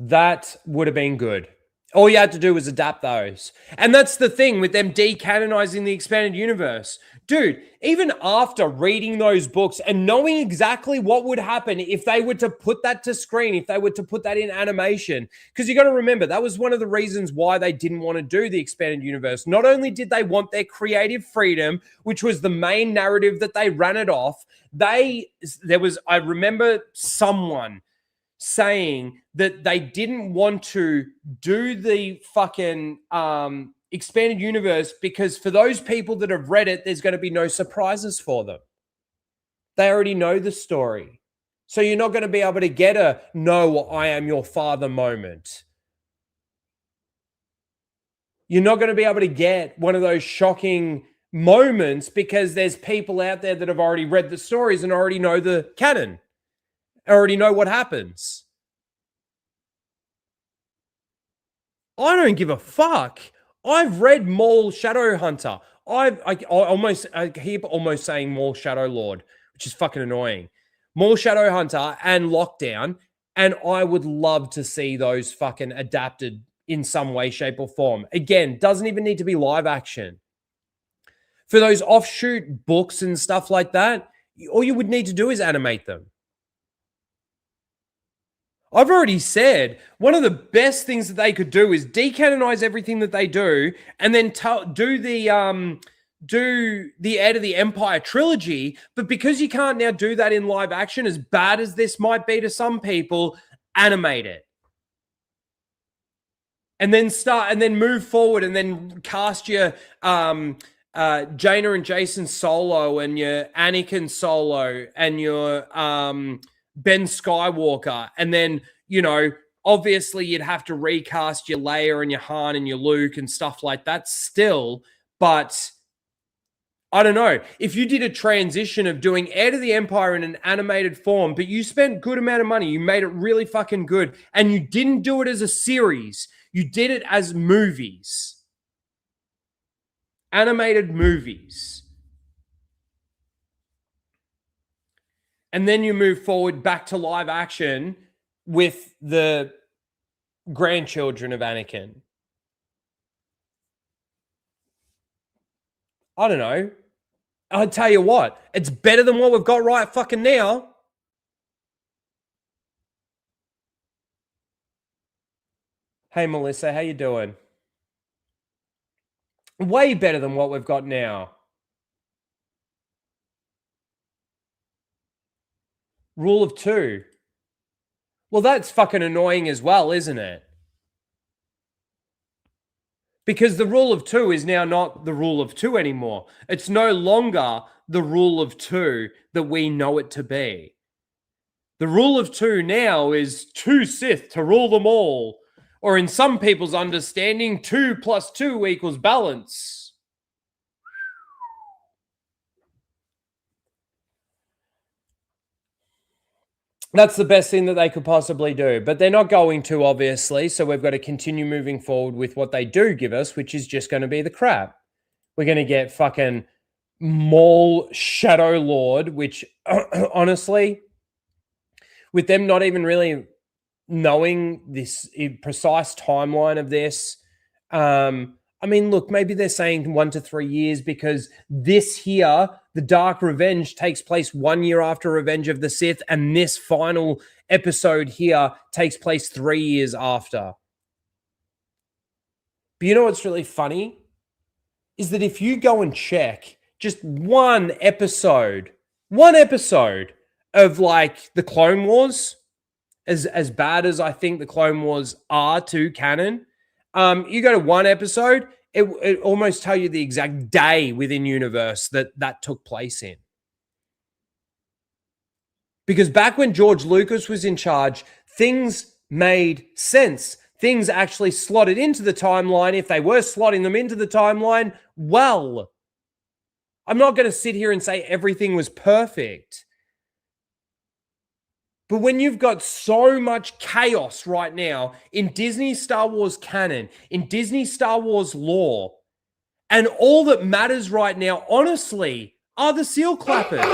That would have been good. All you had to do was adapt those. And that's the thing with them decanonizing the expanded universe. Dude, even after reading those books and knowing exactly what would happen if they were to put that to screen, if they were to put that in animation, because you got to remember, that was one of the reasons why they didn't want to do the expanded universe. Not only did they want their creative freedom, which was the main narrative that they ran it off, I remember someone saying that they didn't want to do the fucking expanded universe because for those people that have read it, there's going to be no surprises for them. They already know the story. So you're not going to be able to get a "no, I am your father" moment. You're not going to be able to get one of those shocking moments because there's people out there that have already read the stories and already know the canon. Already know what happens. I don't give a fuck. I've read Maul Shadowhunter. I keep almost saying Maul Shadow Lord, which is fucking annoying. Maul Shadowhunter and Lockdown, and I would love to see those fucking adapted in some way, shape, or form. Again, doesn't even need to be live action. For those offshoot books and stuff like that, all you would need to do is animate them. I've already said one of the best things that they could do is decanonize everything that they do and then do the Heir to the Empire trilogy. But because you can't now do that in live action, as bad as this might be to some people, animate it. And then move forward and then cast your Jaina and Jason Solo and your Anakin Solo and your Ben Skywalker. And then, you know, obviously you'd have to recast your Leia and your Han and your Luke and stuff like that still. But I don't know. If you did a transition of doing Heir to the Empire in an animated form, but you spent good amount of money, you made it really fucking good, and you didn't do it as a series, you did it as movies. Animated movies. And then you move forward back to live action with the grandchildren of Anakin. I don't know. I'll tell you what, it's better than what we've got right fucking now. Hey, Melissa, how you doing? Way better than what we've got now. Rule of 2. Well, that's fucking annoying as well, isn't it? Because the rule of 2 is now not the rule of 2 anymore. It's no longer the rule of 2 that we know it to be. The rule of 2 now is 2 Sith to rule them all. Or in some people's understanding, 2 + 2 equals balance. That's the best thing that they could possibly do. But they're not going to, obviously. So we've got to continue moving forward with what they do give us, which is just going to be the crap. We're going to get fucking Maul Shadow Lord, which honestly, with them not even really knowing this precise timeline of this, I mean, look, maybe they're saying 1 to 3 years because this here, The Dark Revenge, takes place 1 year after Revenge of the Sith, and this final episode here takes place 3 years after. But you know what's really funny? Is that if you go and check just one episode of like the Clone Wars, as bad as I think the Clone Wars are to canon, you go to one episode, it almost tell you the exact day within universe that took place in. Because back when George Lucas was in charge, things made sense. Things actually slotted into the timeline. If they were slotting them into the timeline, well, I'm not going to sit here and say everything was perfect. But when you've got so much chaos right now in Disney Star Wars canon, in Disney Star Wars lore, and all that matters right now, honestly, are the seal clappers.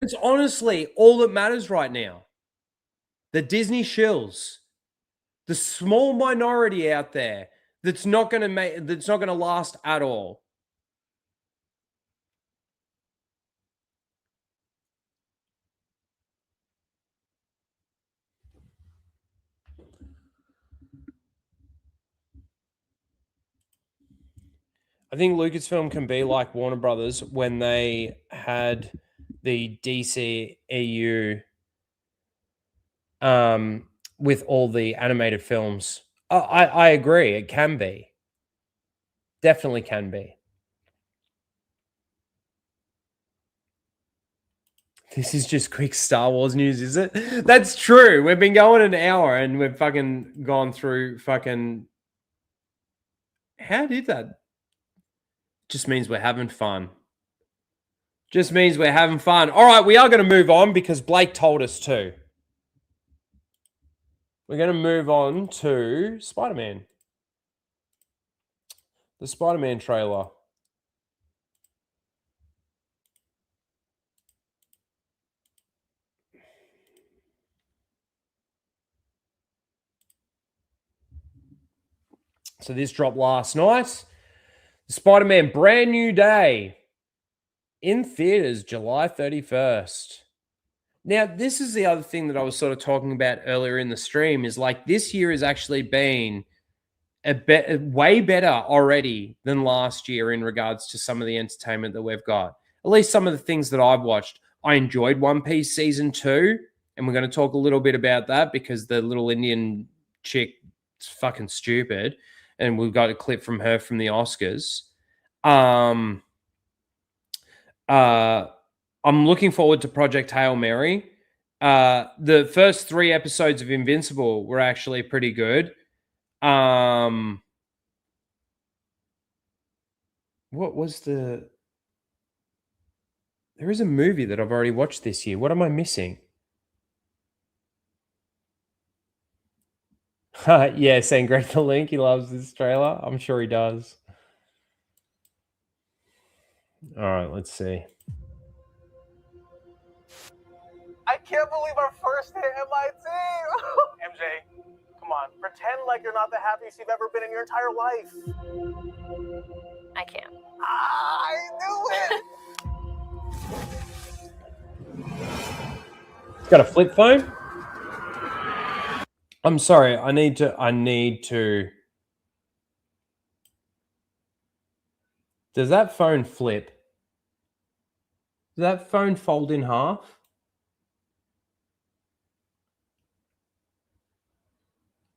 It's honestly all that matters right now. The Disney shills, the small minority out there that's not going to last at all. I think Lucasfilm can be like Warner Brothers when they had the DCEU with all the animated films. I agree. It can be. Definitely can be. This is just quick Star Wars news, is it? That's true. We've been going an hour and we've fucking gone through fucking... How did that? Just means we're having fun. Just means we're having fun. All right, we are going to move on because Blake told us to. We're going to move on to Spider-Man. The Spider-Man trailer. So this dropped last night. Spider-Man Brand New Day in theaters July 31st. Now, this is the other thing that I was sort of talking about earlier in the stream is like this year has actually been way better already than last year in regards to some of the entertainment that we've got. At least some of the things that I've watched. I enjoyed One Piece Season 2, and we're going to talk a little bit about that because the little Indian chick is fucking stupid. and we've got a clip from her from the Oscars. I'm looking forward to Project Hail Mary. The first 3 episodes of Invincible were actually pretty good. What was the... There is a movie that I've already watched this year. What am I missing? Yeah, saying Greg the Link. He loves this trailer. I'm sure he does. All right, let's see. I can't believe our first hit MIT. MJ, come on. Pretend like you're not the happiest you've ever been in your entire life. I can't. I knew it. It's got a flip phone. I'm sorry. I need to. Does that phone flip? Does that phone fold in half?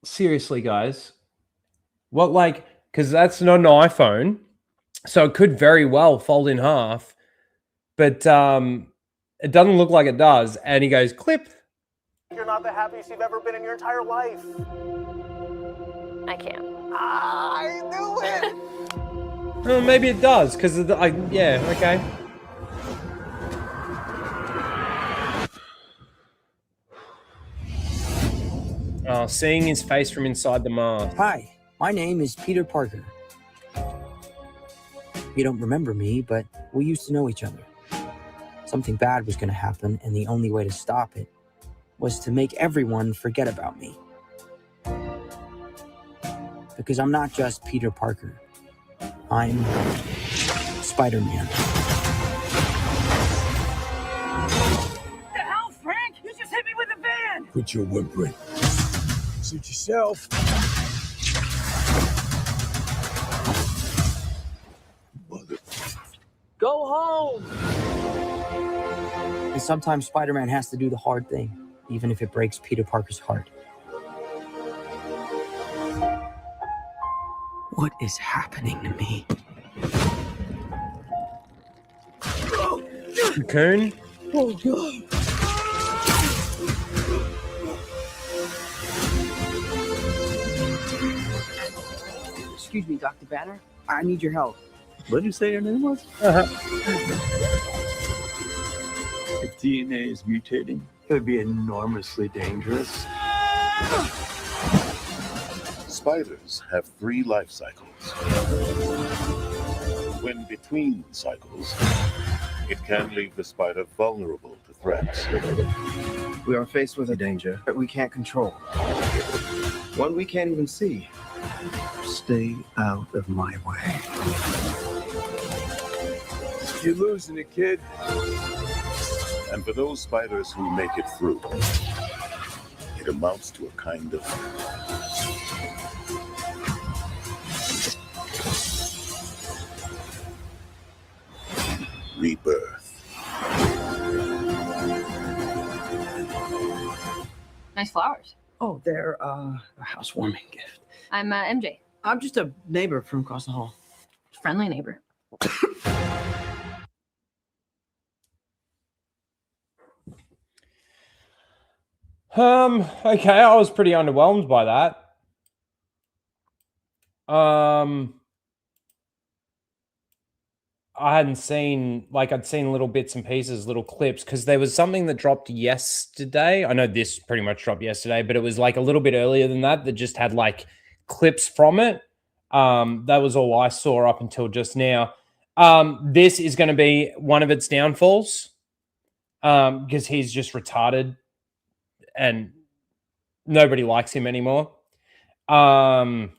Seriously, guys. What, like, because that's not an iPhone, so it could very well fold in half, but it doesn't look like it does. And he goes, clip. You're not the happiest you've ever been in your entire life. I can't. I knew it. Well, maybe it does, because yeah, okay. Oh, seeing his face from inside the mask. Hi, my name is Peter Parker. You don't remember me, but we used to know each other. Something bad was going to happen, and the only way to stop it was to make everyone forget about me. Because I'm not just Peter Parker. I'm Spiderman. The hell, Frank? You just hit me with a van. Quit your whimpering. Suit yourself. Go home! And sometimes Spider-Man has to do the hard thing, even if it breaks Peter Parker's heart. What is happening to me? Cocoon? Oh, God. Excuse me, Dr. Banner. I need your help. What did you say your name was? If DNA is mutating, it would be enormously dangerous. Spiders have 3 life cycles. When between cycles, it can leave the spider vulnerable to threats. We are faced with a danger that we can't control. One we can't even see. Stay out of my way. You're losing it, kid. And for those spiders who make it through, it amounts to a kind of rebirth. Nice flowers. Oh, they're a housewarming gift. I'm MJ. I'm just a neighbor from across the hall. Friendly neighbor. Okay, I was pretty underwhelmed by that. I hadn't seen, like, I'd seen little bits and pieces, little clips, because there was something that dropped yesterday. I know this pretty much dropped yesterday, but it was like a little bit earlier than that just had like clips from it. That was all I saw up until just now. This is going to be one of its downfalls, because he's just retarded and nobody likes him anymore. The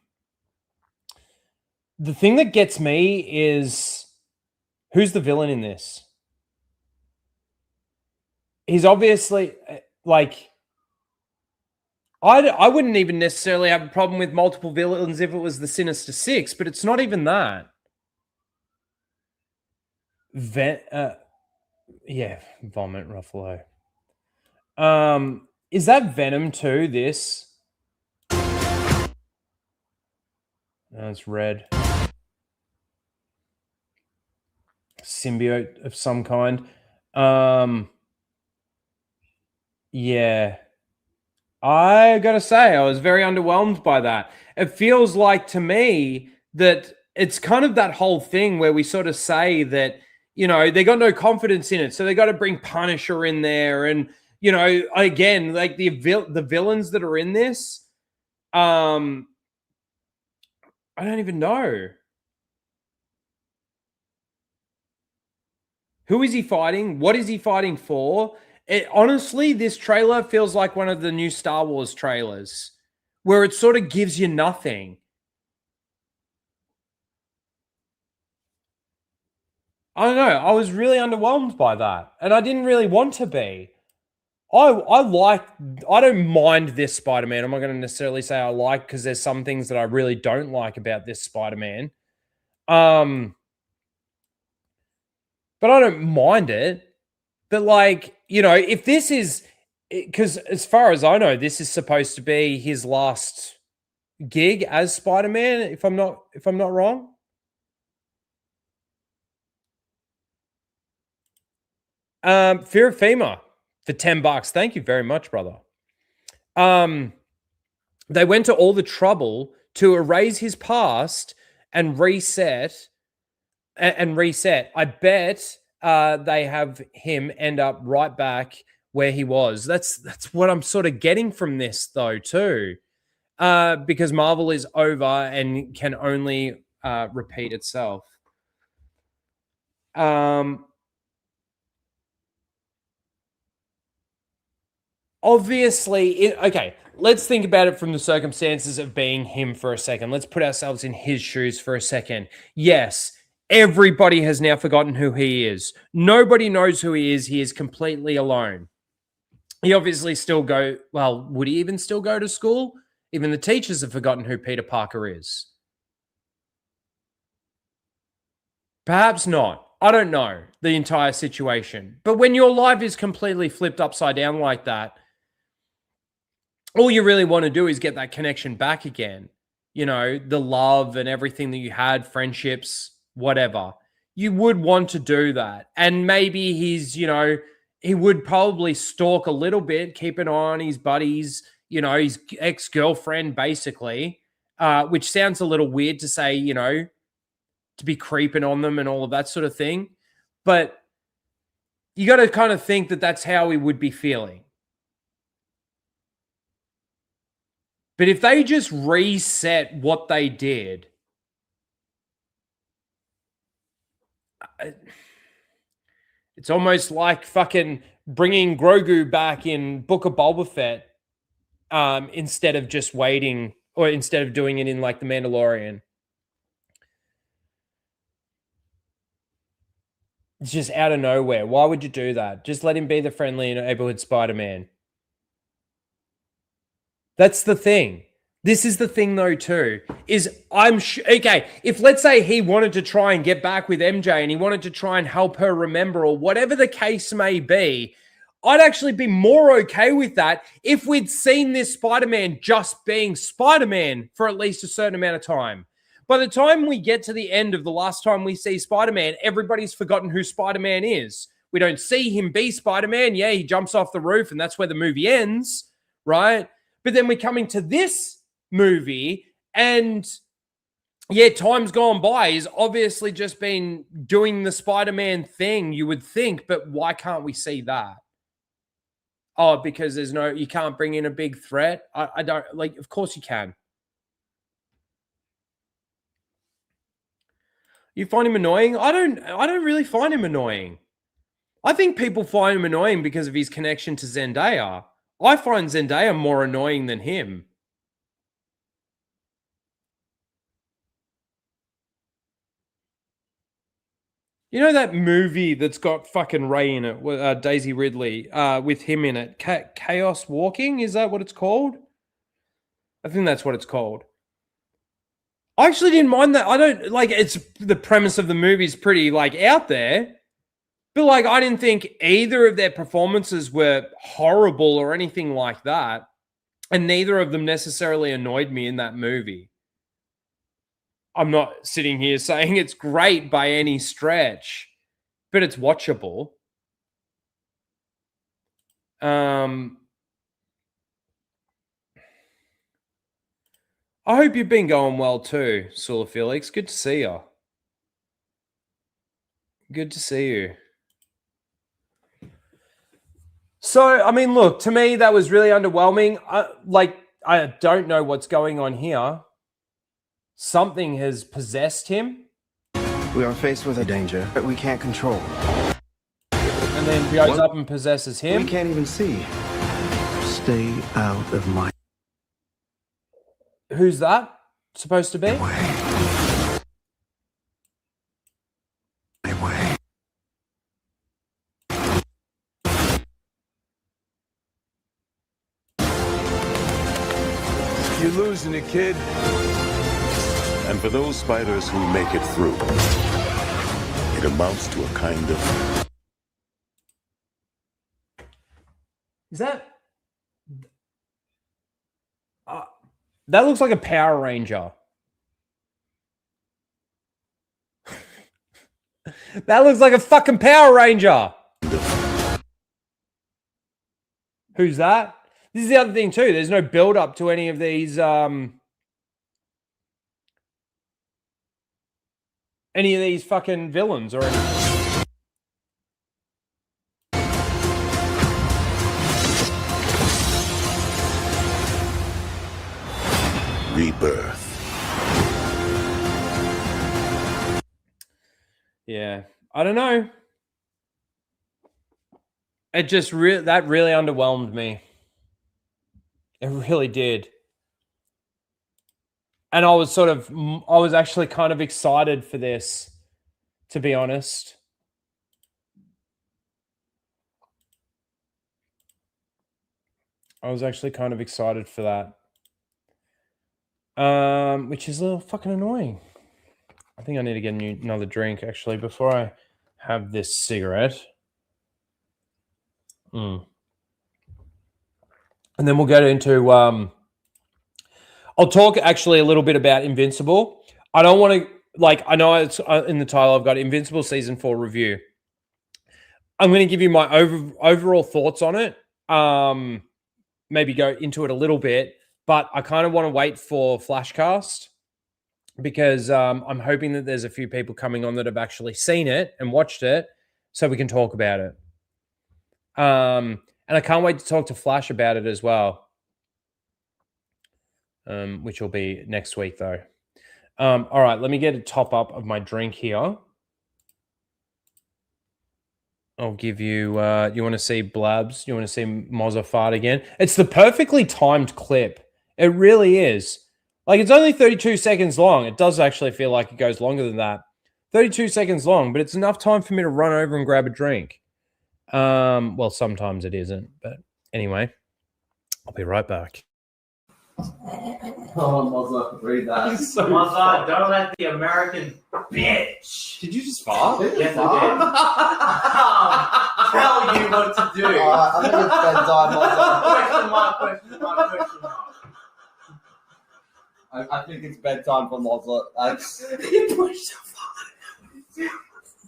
thing that gets me is, who's the villain in this? He's obviously, like, I wouldn't even necessarily have a problem with multiple villains if it was the Sinister Six, but it's not even that. Yeah, Vomit Ruffalo. Is that Venom too, this? That's red. Symbiote of some kind. Yeah. I gotta say, I was very underwhelmed by that. It feels like to me that it's kind of that whole thing where we sort of say that, you know, they got no confidence in it, so they got to bring Punisher in there, and you know, again, like the villains that are in this, I don't even know. Who is he fighting? What is he fighting for? Honestly, this trailer feels like one of the new Star Wars trailers where it sort of gives you nothing. I don't know. I was really underwhelmed by that, and I didn't really want to be. I don't mind this Spider-Man. I'm not going to necessarily say I like, because there's some things that I really don't like about this Spider-Man. But I don't mind it. But like, you know, if this is, because as far as I know, this is supposed to be his last gig as Spider-Man, if I'm not wrong. Fear of FEMA for $10. Thank you very much, brother. They went to all the trouble to erase his past and reset. I bet they have him end up right back where he was. That's what I'm sort of getting from this, though, too, because Marvel is over and can only repeat itself. Obviously, okay, let's think about it from the circumstances of being him for a second. Let's put ourselves in his shoes for a second. Yes, everybody has now forgotten who he is. Nobody knows who he is. He is completely alone. He obviously would he even still go to school? Even the teachers have forgotten who Peter Parker is. Perhaps not. I don't know the entire situation. But when your life is completely flipped upside down like that, all you really want to do is get that connection back again. You know, the love and everything that you had, friendships, whatever. You would want to do that. And maybe he would probably stalk a little bit, keep an eye on his buddies, you know, his ex-girlfriend, basically, which sounds a little weird to say, you know, to be creeping on them and all of that sort of thing. But you got to kind of think that that's how he would be feeling. But if they just reset what they did, it's almost like fucking bringing Grogu back in Book of Boba Fett instead of just waiting, or instead of doing it in like The Mandalorian. It's just out of nowhere. Why would you do that? Just let him be the friendly neighborhood Spider-Man. That's the thing. This is the thing, though, too, is okay, if let's say he wanted to try and get back with MJ and he wanted to try and help her remember, or whatever the case may be, I'd actually be more okay with that if we'd seen this Spider-Man just being Spider-Man for at least a certain amount of time. By the time we get to the end of the last time we see Spider-Man, everybody's forgotten who Spider-Man is. We don't see him be Spider-Man. Yeah, he jumps off the roof and that's where the movie ends, right? But then we're coming to this movie and yeah, time's gone by. He's obviously just been doing the Spider-Man thing, you would think, but why can't we see that? Oh, because you can't bring in a big threat. I don't, like, of course you can. You find him annoying? I don't really find him annoying. I think people find him annoying because of his connection to Zendaya. I find Zendaya more annoying than him. You know that movie that's got fucking Ray in it, Daisy Ridley, with him in it? Chaos Walking? Is that what it's called? I think that's what it's called. I actually didn't mind that. I don't, like, it's the premise of the movie is pretty, like, out there. But, like, I didn't think either of their performances were horrible or anything like that. And neither of them necessarily annoyed me in that movie. I'm not sitting here saying it's great by any stretch, but it's watchable. I hope you've been going well too, Sula Felix. Good to see you. Good to see you. So, I mean, look, to me, that was really underwhelming. I don't know what's going on here. Something has possessed him. We are faced with a danger that we can't control. And then goes up and possesses him. We can't even see. Stay out of my... Who's that supposed to be? You're losing it, kid. And for those spiders who make it through, it amounts to a kind of... Is that... that looks like a Power Ranger. That looks like a fucking Power Ranger. Who's that? This is the other thing too. There's no build up to any of these fucking villains or anything. Rebirth. Yeah, I don't know. It just that really underwhelmed me. It really did. And I was actually kind of excited for this, to be honest. I was actually kind of excited for that. Which is a little fucking annoying. I think I need to get another drink, actually, before I have this cigarette. And then we'll get into... I'll talk actually a little bit about Invincible. I don't want to... I know it's in the title, I've got Invincible Season 4 review. I'm going to give you my overall thoughts on it. Maybe go into it a little bit. But I kind of want to wait for Flashcast because I'm hoping that there's a few people coming on that have actually seen it and watched it so we can talk about it. And I can't wait to talk to Flash about it as well, which will be next week, though. All right, let me get a top up of my drink here. I'll give you... you want to see Blabs? You want to see Mozza fart again? It's the perfectly timed clip. It really is. It's only 32 seconds long. It does actually feel like it goes longer than that. 32 seconds long, but it's enough time for me to run over and grab a drink. Well, sometimes it isn't, but anyway, I'll be right back. Oh, Mozza, read that. Mozza, don't let the American bitch. Did you just fart? Yes, I did. Tell you what to do. I think it's bedtime, Mozza. Question mark. I think it's bedtime for Mozza.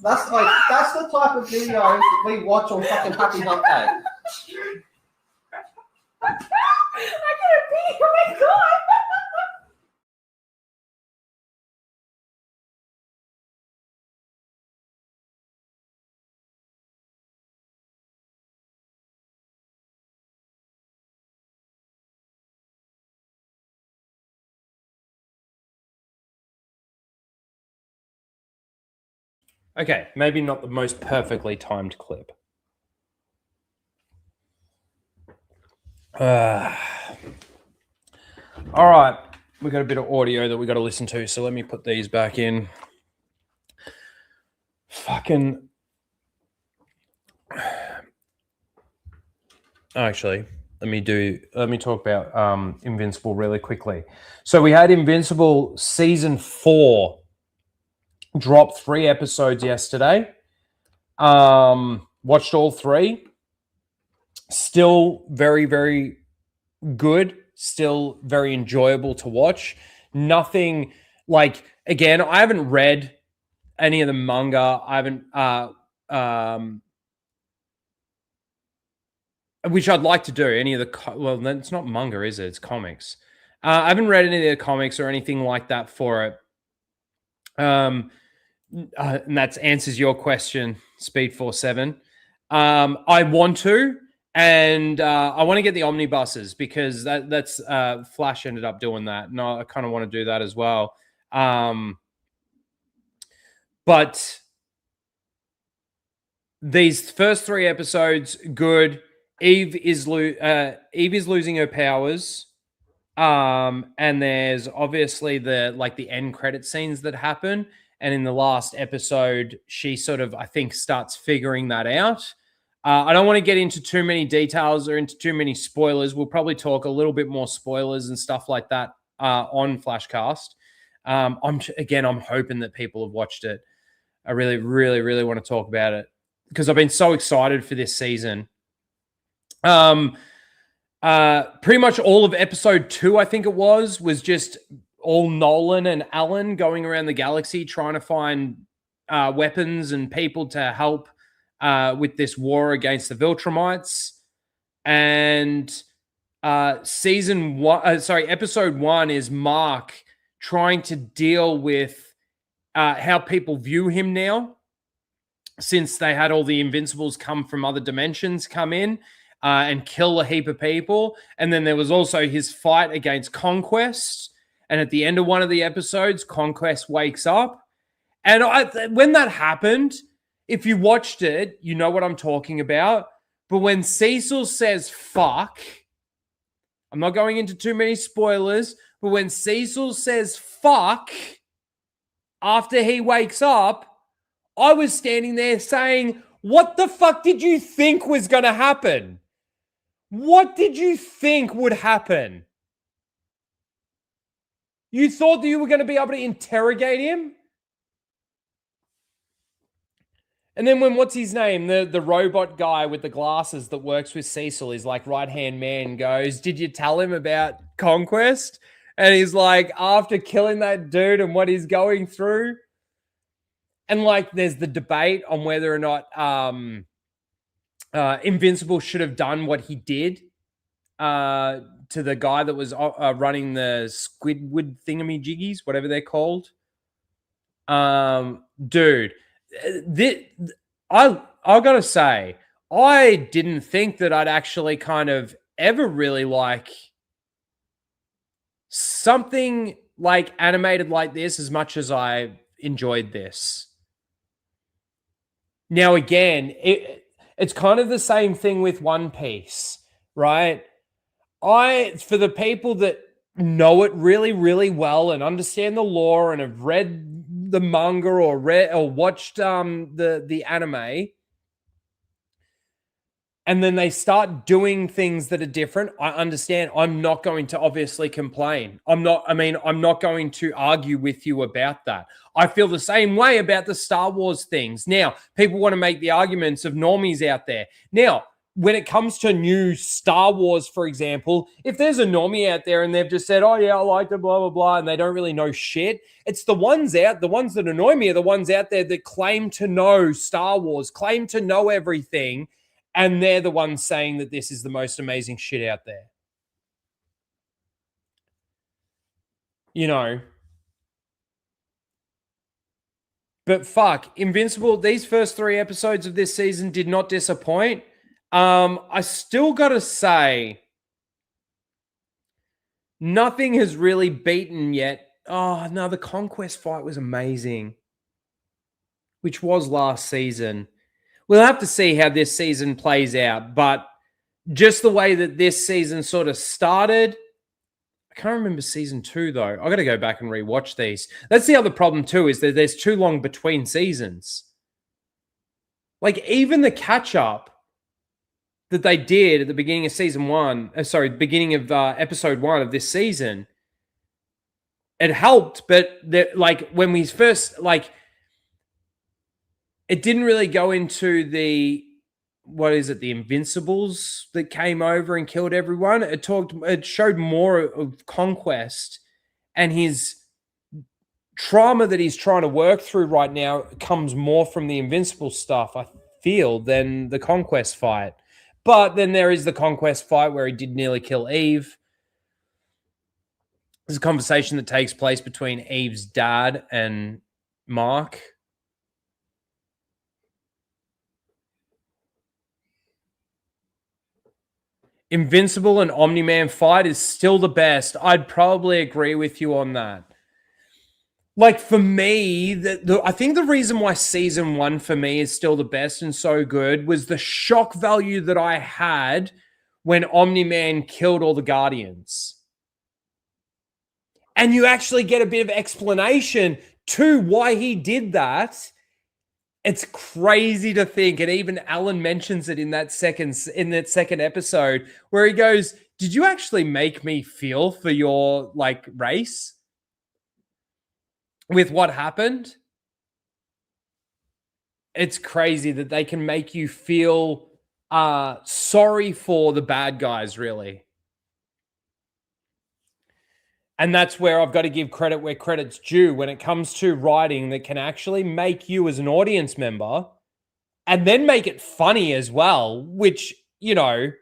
That's the type of videos that we watch on fucking Happy Hump Day. I gotta pee. Oh my god. Okay, maybe not the most perfectly timed clip. All right, we got a bit of audio that we got to listen to, so let me put these back in. Fucking... Actually, let me talk about Invincible really quickly. So we had Invincible Season 4 dropped 3 episodes yesterday. Watched all 3. Still very, very good. Still very enjoyable to watch. Nothing Like, again, I haven't read any of the manga. I haven't, which I'd like to do. Any of the, well, it's not manga, is it? It's comics. I haven't read any of the comics or anything like that for it. And that answers your question, Speed47. I want to, and I want to get the omnibuses because that's Flash ended up doing that, and I kind of want to do that as well. But these first 3 episodes, good. Eve is losing her powers. And there's obviously the end credit scenes that happen. And in the last episode, she sort of, I think, starts figuring that out. I don't want to get into too many details or into too many spoilers. We'll probably talk a little bit more spoilers and stuff like that on Flashcast. I'm hoping that people have watched it. I really, really, really want to talk about it because I've been so excited for this season. Pretty much all of episode 2, I think it was just all Nolan and Alan going around the galaxy trying to find weapons and people to help with this war against the Viltrumites. And episode 1 is Mark trying to deal with how people view him now, since they had all the Invincibles come from other dimensions come in and kill a heap of people. And then there was also his fight against Conquest. And at the end of one of the episodes, Conquest wakes up. And when that happened, if you watched it, you know what I'm talking about. But when Cecil says fuck, I'm not going into too many spoilers, but when Cecil says fuck after he wakes up, I was standing there saying, what the fuck did you think was going to happen? What did you think would happen? You thought that you were going to be able to interrogate him? And then when, what's his name? The robot guy with the glasses that works with Cecil, his like right-hand man, goes, did you tell him about Conquest? And he's like, after killing that dude and what he's going through. And like, there's the debate on whether or not Invincible should have done what he did to the guy that was running the Squidward thingamajiggies, whatever they're called. Dude, I gotta say, I didn't think that I'd actually kind of ever really like something like animated like this as much as I enjoyed this. Now, again, it's kind of the same thing with One Piece, right? For the people that know it really, really well and understand the lore and have read the manga or watched the anime, and then they start doing things that are different, I understand. I'm not going to obviously complain. I'm not going to argue with you about that. I feel the same way about the Star Wars things. Now, people want to make the arguments of normies out there. Now, when it comes to new Star Wars, for example, if there's a normie out there and they've just said, oh yeah, I liked it, blah, blah, blah, and they don't really know shit, it's the ones that annoy me are the ones out there that claim to know Star Wars, claim to know everything, and they're the ones saying that this is the most amazing shit out there. You know. But fuck, Invincible, these first 3 episodes of this season did not disappoint. I still got to say, nothing has really beaten yet. Oh, no, the Conquest fight was amazing, which was last season. We'll have to see how this season plays out, but just the way that this season sort of started, I can't remember season 2, though. I got to go back and rewatch these. That's the other problem, too, is that there's too long between seasons. Like, even the catch-up that they did at the beginning of season 1, beginning of episode 1 of this season, it helped, but like when we first, like, it didn't really go into the Invincibles that came over and killed everyone. It showed more of Conquest and his trauma that he's trying to work through right now comes more from the Invincible stuff, I feel, than the Conquest fight. But then there is the Conquest fight where he did nearly kill Eve. There's a conversation that takes place between Eve's dad and Mark. Invincible and Omni-Man fight is still the best. I'd probably agree with you on that. Like, for me, I think the reason why season 1 for me is still the best and so good was the shock value that I had when Omni-Man killed all the Guardians. And you actually get a bit of explanation to why he did that. It's crazy to think, and even Alan mentions it in that second episode where he goes, "Did you actually make me feel for your like race with what happened?" It's crazy that they can make you feel sorry for the bad guys, really. And that's where I've got to give credit where credit's due when it comes to writing that can actually make you as an audience member and then make it funny as well, which, you know,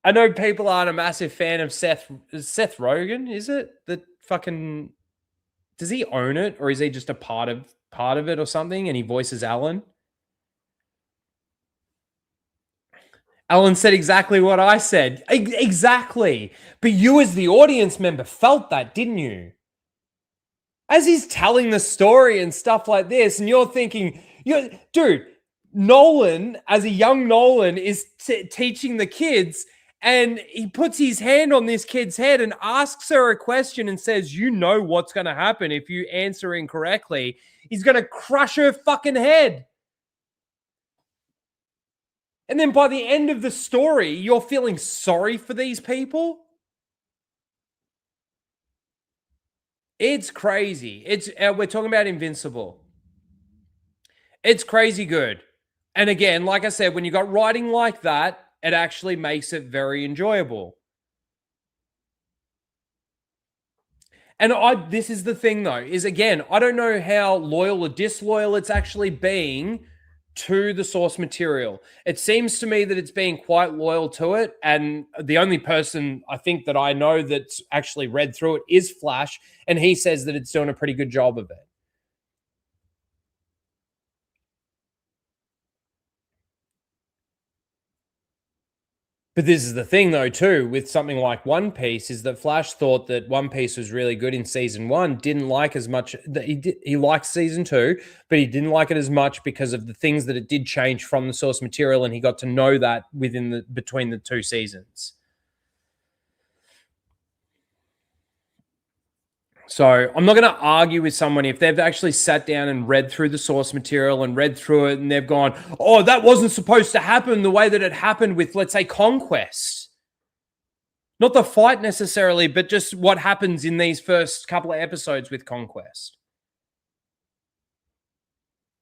I know people aren't a massive fan of Seth Rogen, is it? That fucking, does he own it or is he just a part of it or something and he voices Alan? Alan said exactly what I said. Exactly. But you as the audience member felt that, didn't you? As he's telling the story and stuff like this, and you're thinking, dude, Nolan, as a young Nolan, is teaching the kids, and he puts his hand on this kid's head and asks her a question and says, you know what's going to happen if you answer incorrectly. He's going to crush her fucking head. And then by the end of the story, you're feeling sorry for these people? It's crazy. We're talking about Invincible. It's crazy good. And again, like I said, when you got writing like that, it actually makes it very enjoyable. And this is the thing, though, is again, I don't know how loyal or disloyal it's actually being to the source material. It seems to me that it's being quite loyal to it. And the only person I think that I know that's actually read through it is Flash. And he says that it's doing a pretty good job of it. But this is the thing, though, too, with something like One Piece, is that Flash thought that One Piece was really good in season 1, didn't like as much. He liked season 2, but he didn't like it as much because of the things that it did change from the source material, and he got to know that between the 2 seasons. So I'm not going to argue with someone if they've actually sat down and read through the source material and read through it and they've gone, oh, that wasn't supposed to happen the way that it happened with, let's say, Conquest. Not the fight necessarily, but just what happens in these first couple of episodes with Conquest.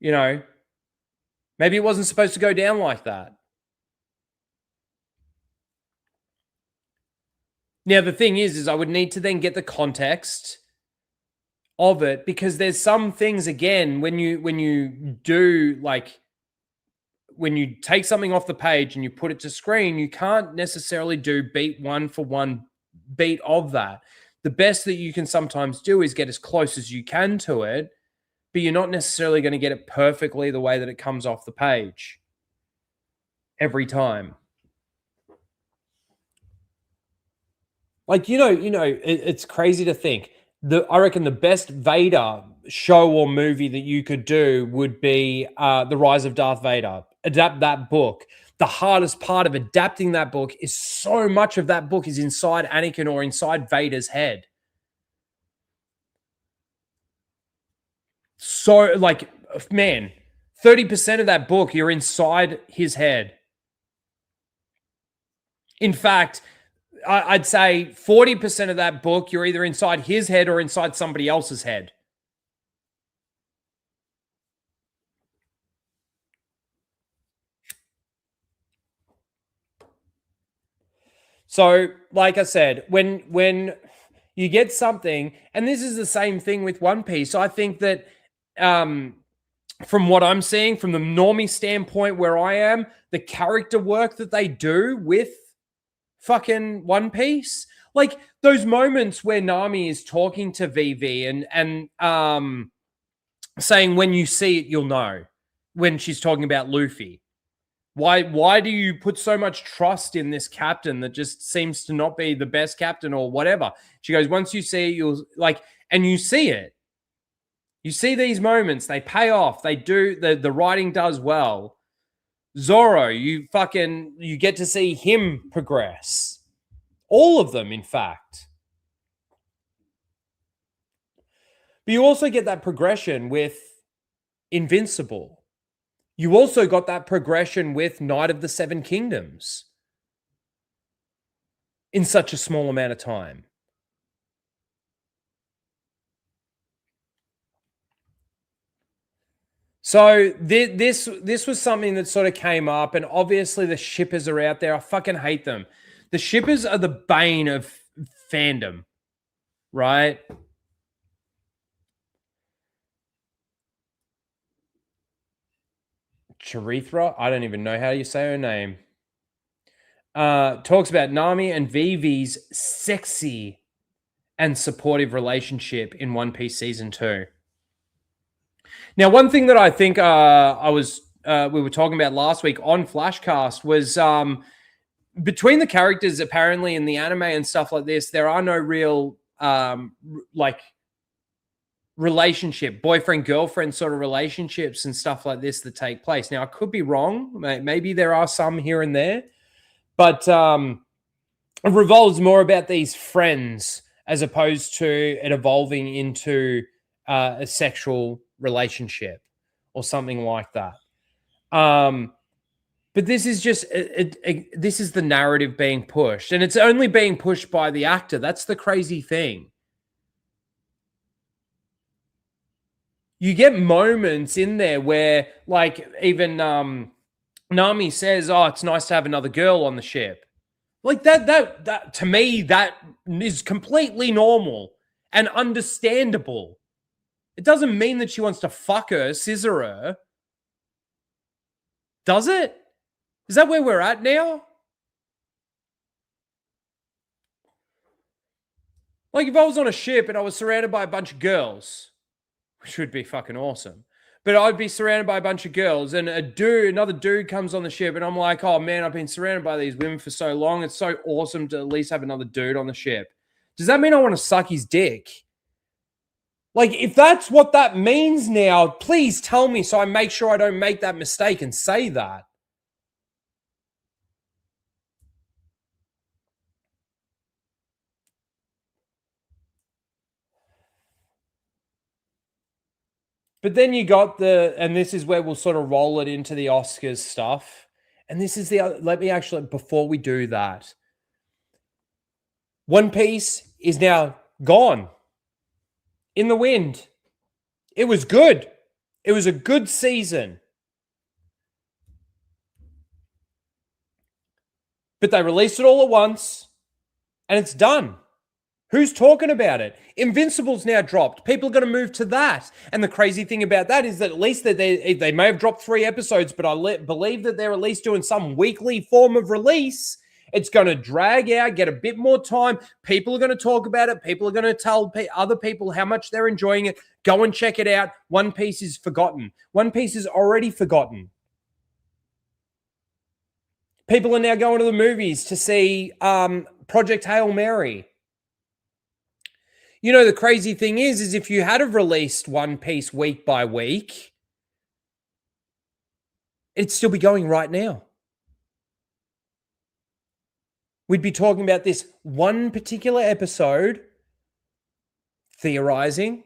You know, maybe it wasn't supposed to go down like that. Now, the thing is I would need to then get the context of it, because there's some things, again, when you do, like, when you take something off the page and you put it to screen, you can't necessarily do beat one for one beat of that. The best that you can sometimes do is get as close as you can to it, but you're not necessarily going to get it perfectly the way that it comes off the page every time. Like, it's crazy to think. I reckon the best Vader show or movie that you could do would be The Rise of Darth Vader. Adapt that book. The hardest part of adapting that book is so much of that book is inside Anakin or inside Vader's head. So, like, man, 30% of that book, you're inside his head. In fact, I'd say 40% of that book, you're either inside his head or inside somebody else's head. So, like I said, when You get something, and this is the same thing with One Piece. I think that from what I'm seeing, from the normie standpoint where I am, the character work that they do with fucking One Piece, like those moments where Nami is talking to Vivi and saying, when you see it, you'll know, when she's talking about Luffy. Why do you put so much trust in this captain that just seems to not be the best captain or whatever? She goes, once you see it, you'll like, and you see it. You see these moments, they pay off. They do, the writing does well. Zoro, you get to see him progress. All of them, in fact. But you also get that progression with Invincible. You also got that progression with Knight of the Seven Kingdoms in such a small amount of time. So this was something that sort of came up, and obviously the shippers are out there. I fucking hate them. The shippers are the bane of fandom, right? Charithra, I don't even know how you say her name. Talks about Nami and Vivi's sexy and supportive relationship in One Piece Season 2. Now, one thing that I think we were talking about last week on Flashcast was between the characters, apparently in the anime and stuff like this, there are no real relationship, boyfriend, girlfriend sort of relationships and stuff like this that take place. Now, I could be wrong. Maybe there are some here and there, but it revolves more about these friends as opposed to it evolving into a sexual relationship or something like that. But this is just, this is the narrative being pushed, and it's only being pushed by the actor. That's the crazy thing. You get moments in there where, like, even Nami says, "Oh, it's nice to have another girl on the ship." Like that to me, that is completely normal and understandable. It doesn't mean that she wants to fuck her, scissor her. Does it? Is that where we're at now? Like, if I was on a ship and I was surrounded by a bunch of girls, which would be fucking awesome, but I'd be surrounded by a bunch of girls, and another dude comes on the ship, and I'm like, oh man, I've been surrounded by these women for so long. It's so awesome to at least have another dude on the ship. Does that mean I want to suck his dick? Like, if that's what that means now, please tell me so I make sure I don't make that mistake and say that. But then you got and this is where we'll sort of roll it into the Oscars stuff. And this is let me actually, before we do that, One Piece is now gone in the wind. It was good. It was a good season. But they released it all at once, and it's done. Who's talking about it? Invincible's now dropped. People are going to move to that. And the crazy thing about that is that at least they may have dropped 3 episodes, but I believe that they're at least doing some weekly form of release. It's going to drag out, get a bit more time. People are going to talk about it. People are going to tell other people how much they're enjoying it. Go and check it out. One Piece is forgotten. One Piece is already forgotten. People are now going to the movies to see Project Hail Mary. You know, the crazy thing is if you had have released One Piece week by week, it'd still be going right now. We'd be talking about this one particular episode, theorizing,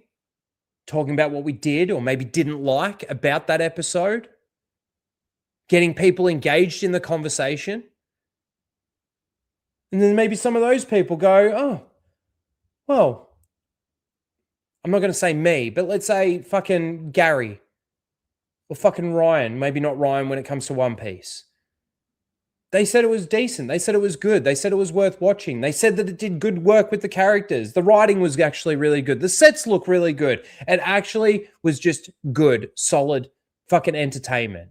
talking about what we did or maybe didn't like about that episode, getting people engaged in the conversation. And then maybe some of those people go, oh, well, I'm not going to say me, but let's say fucking Gary or fucking Ryan. Maybe not Ryan when it comes to One Piece. They said it was decent. They said it was good. They said it was worth watching. They said that it did good work with the characters. The writing was actually really good. The sets look really good. It actually was just good, solid fucking entertainment.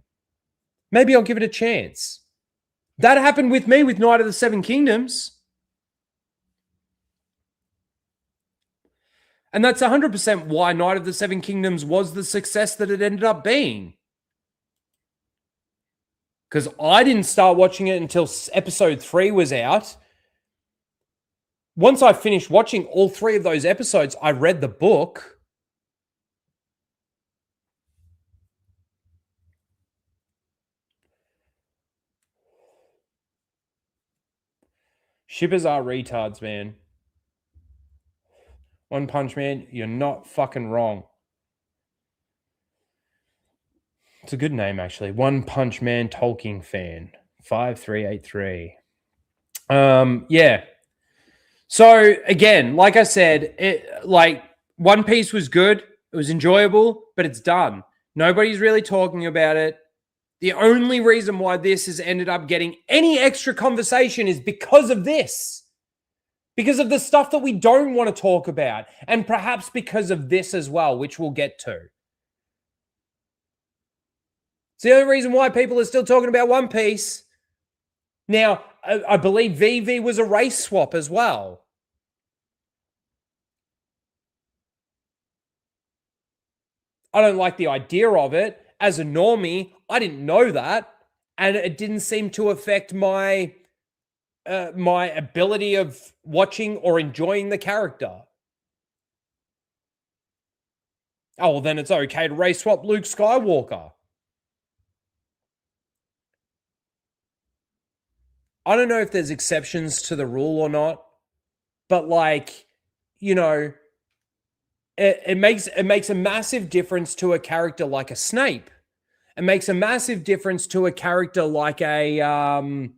Maybe I'll give it a chance. That happened with me with Knight of the Seven Kingdoms. And that's 100% why Knight of the Seven Kingdoms was the success that it ended up being. Because I didn't start watching it until episode 3 was out. Once I finished watching all 3 of those episodes, I read the book. Shippers are retards, man. One Punch Man, you're not fucking wrong. It's a good name, actually. One Punch Man Tolkien fan. 5383. Yeah. So, again, like I said, One Piece was good. It was enjoyable, but it's done. Nobody's really talking about it. The only reason why this has ended up getting any extra conversation is because of this. Because of the stuff that we don't want to talk about. And perhaps because of this as well, which we'll get to. It's the only reason why people are still talking about One Piece. Now, I believe VV was a race swap as well. I don't like the idea of it. As a normie, I didn't know that. And it didn't seem to affect my my ability of watching or enjoying the character. Oh, well, then it's okay to race swap Luke Skywalker. I don't know if there's exceptions to the rule or not, but it makes a massive difference to a character like a Snape. It makes a massive difference to a character like a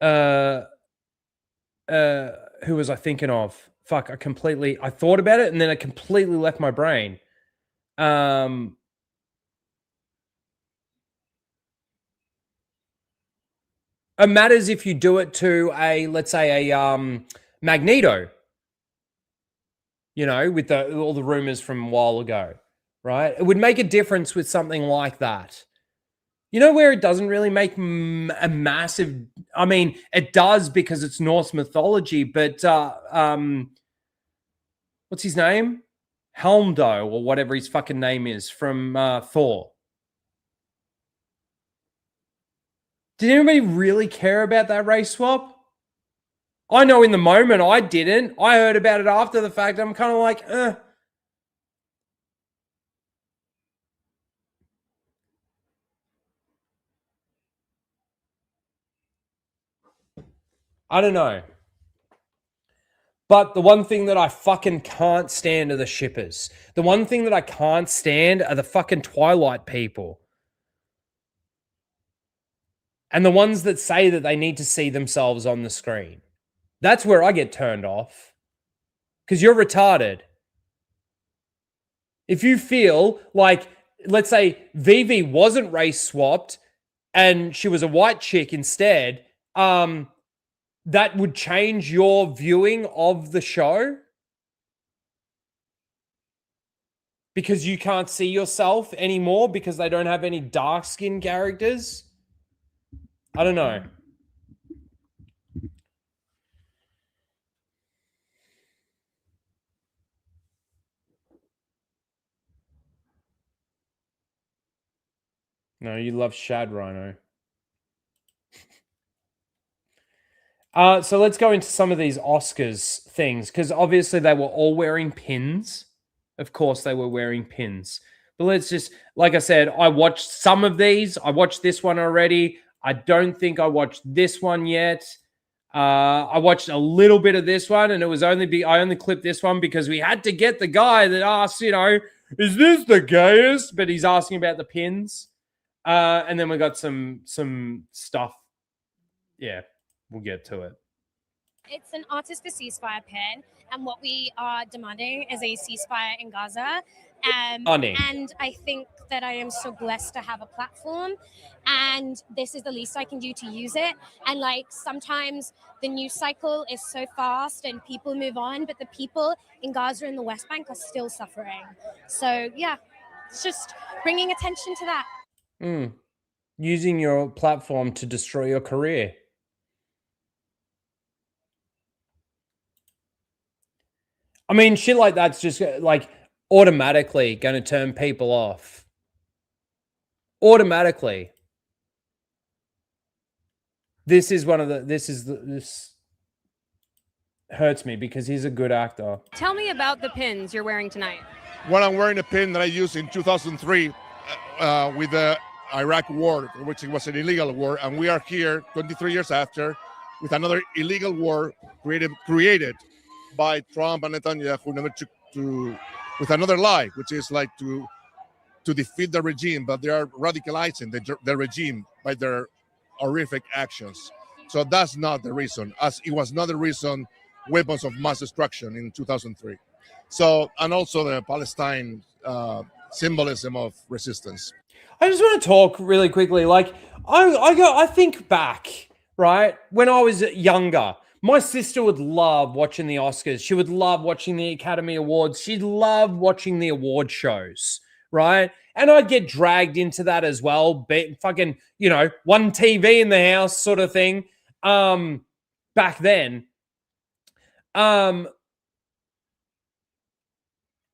who was I thinking of? Fuck, I thought about it and then it completely left my brain. It matters if you do it to let's say a Magneto, with all the rumors from a while ago, right? It would make a difference with something like that. You know where it doesn't really make a massive... I mean, it does because it's Norse mythology, but what's his name? Helmdo, or whatever his fucking name is, from Thor. Did anybody really care about that race swap? I know in the moment I didn't. I heard about it after the fact. I'm kind of like, I don't know. But the one thing that I fucking can't stand are the shippers. The one thing that I can't stand are the fucking Twilight people. And the ones that say that they need to see themselves on the screen. That's where I get turned off. Because you're retarded. If you feel like, let's say Vivi wasn't race swapped and she was a white chick instead, that would change your viewing of the show? Because you can't see yourself anymore because they don't have any dark-skinned characters? I don't know. No, you love Shad Rhino. So let's go into some of these Oscars things, because obviously they were all wearing pins. Of course they were wearing pins. But let's just, like I said, I watched some of these. I watched this one already. I don't think I watched this one yet. I watched a little bit of this one, and it was I only clipped this one because we had to get the guy that asked, is this the gayest? But he's asking about the pins. And then we got some stuff. Yeah, we'll get to it. It's an Artist for Ceasefire pin, and what we are demanding is a ceasefire in Gaza. And I think that I am so blessed to have a platform, and this is the least I can do to use it. And like sometimes the news cycle is so fast and people move on, but the people in Gaza and the West Bank are still suffering. So yeah, it's just bringing attention to that. Using your platform to destroy your career. I mean, shit like that's just like automatically going to turn people off. Automatically. This hurts me because he's a good actor. Tell me about the pins you're wearing tonight. Well, I'm wearing a pin that I used in 2003 with the Iraq war, which was an illegal war. And we are here 23 years after with another illegal war created by Trump and Netanyahu in order with another lie, which is like to defeat the regime, but they are radicalizing the regime by their horrific actions. So that's not the reason, as it was not the reason weapons of mass destruction in 2003. So, and also the Palestine symbolism of resistance. I just want to talk really quickly. Like, I think back, right, when I was younger. My sister would love watching the Oscars. She would love watching the Academy Awards. She'd love watching the award shows, right? And I'd get dragged into that as well. Fucking, one TV in the house sort of thing. Back then.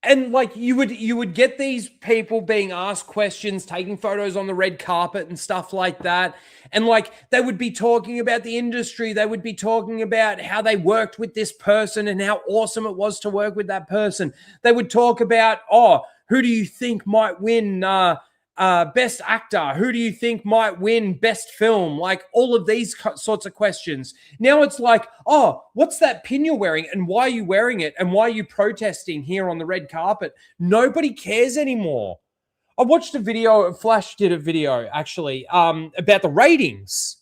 And like you would get these people being asked questions, taking photos on the red carpet and stuff like that. And like they would be talking about the industry. They would be talking about how they worked with this person and how awesome it was to work with that person. They would talk about, who do you think might win best actor? Who do you think might win best film? Like all of these sorts of questions. Now it's like, what's that pin you're wearing and why are you wearing it? And why are you protesting here on the red carpet? Nobody cares anymore. I watched a video, Flash did a video actually, about the ratings.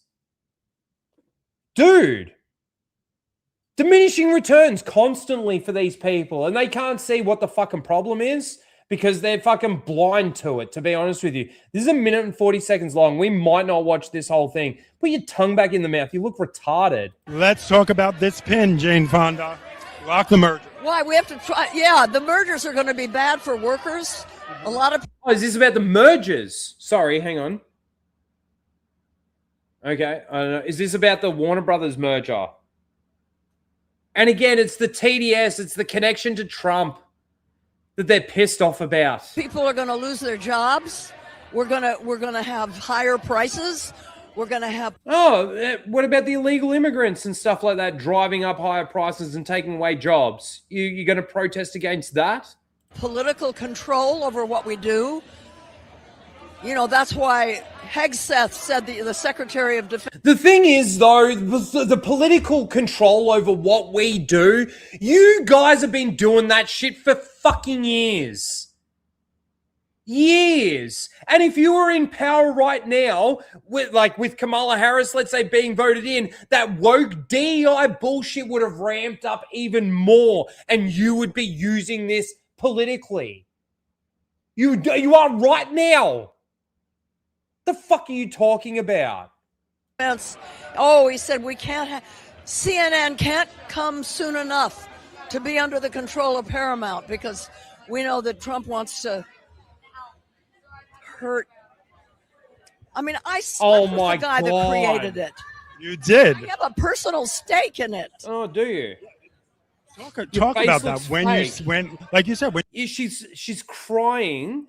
Dude, diminishing returns constantly for these people and they can't see what the fucking problem is. Because they're fucking blind to it, to be honest with you. This is 1 minute and 40 seconds long. We might not watch this whole thing. Put your tongue back in the mouth. You look retarded. Let's talk about this pin, Jane Fonda. Lock the merger. Why? We have to try. Yeah, the mergers are going to be bad for workers. A lot of... is this about the mergers? Sorry, hang on. Okay, I don't know. Is this about the Warner Brothers merger? And again, it's the TDS. It's the connection to Trump that they're pissed off about. People are going to lose their jobs. We're gonna have higher prices. We're going to have... what about the illegal immigrants and stuff like that driving up higher prices and taking away jobs? You're going to protest against that? Political control over what we do. That's why Hegseth said the Secretary of Defense... The thing is, though, the political control over what we do, you guys have been doing that shit for fucking years. Years. And if you were in power right now, with Kamala Harris, let's say, being voted in, that woke DEI bullshit would have ramped up even more, and you would be using this politically. You are right now. The fuck are you talking about? He said we can't have... CNN can't come soon enough to be under the control of Paramount because we know that Trump wants to hurt... I mean, I slept with the guy that created it. You did? I have a personal stake in it. Oh, do you? Talk about that. When like you said... She's crying,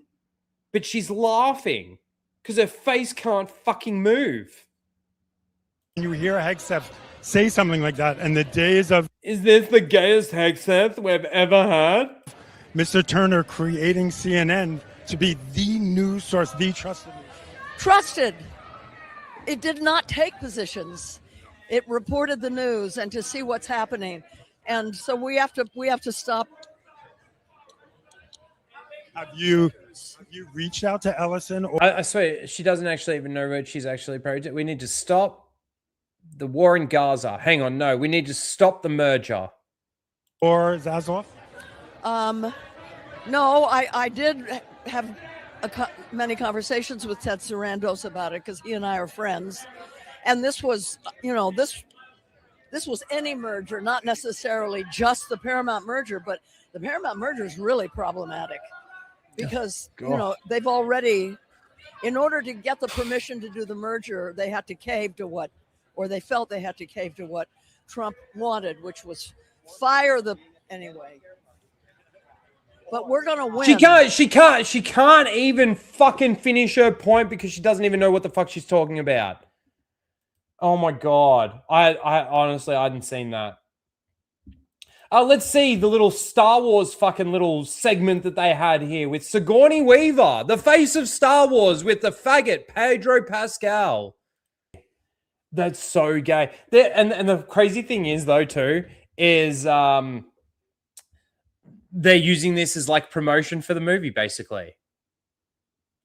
but she's laughing. Because her face can't fucking move. You hear Hegseth say something like that, and the days of... Is this the gayest Hegseth we've ever had? Mr. Turner creating CNN to be the news source, the trusted news. Trusted. It did not take positions. It reported the news and to see what's happening. And so we have to stop. Have you reached out to Ellison? Or... I swear, she doesn't actually even know what she's actually project. We need to stop The war in Gaza. Hang on, no, we need to stop the merger. Or Zazoff? No, I did have many conversations with Ted Sarandos about it because he and I are friends. And this was, this was any merger, not necessarily just the Paramount merger, but the Paramount merger is really problematic because, they've already, in order to get the permission to do the merger, they had to cave to they felt they had to cave to what Trump wanted, which was fire the, anyway. But we're going to win. She can't even fucking finish her point because she doesn't even know what the fuck she's talking about. Oh my God. I honestly, I hadn't seen that. Let's see the little Star Wars fucking little segment that they had here with Sigourney Weaver, the face of Star Wars, with the faggot Pedro Pascal. That's so gay. And the crazy thing is, though, too, is they're using this as like promotion for the movie, basically.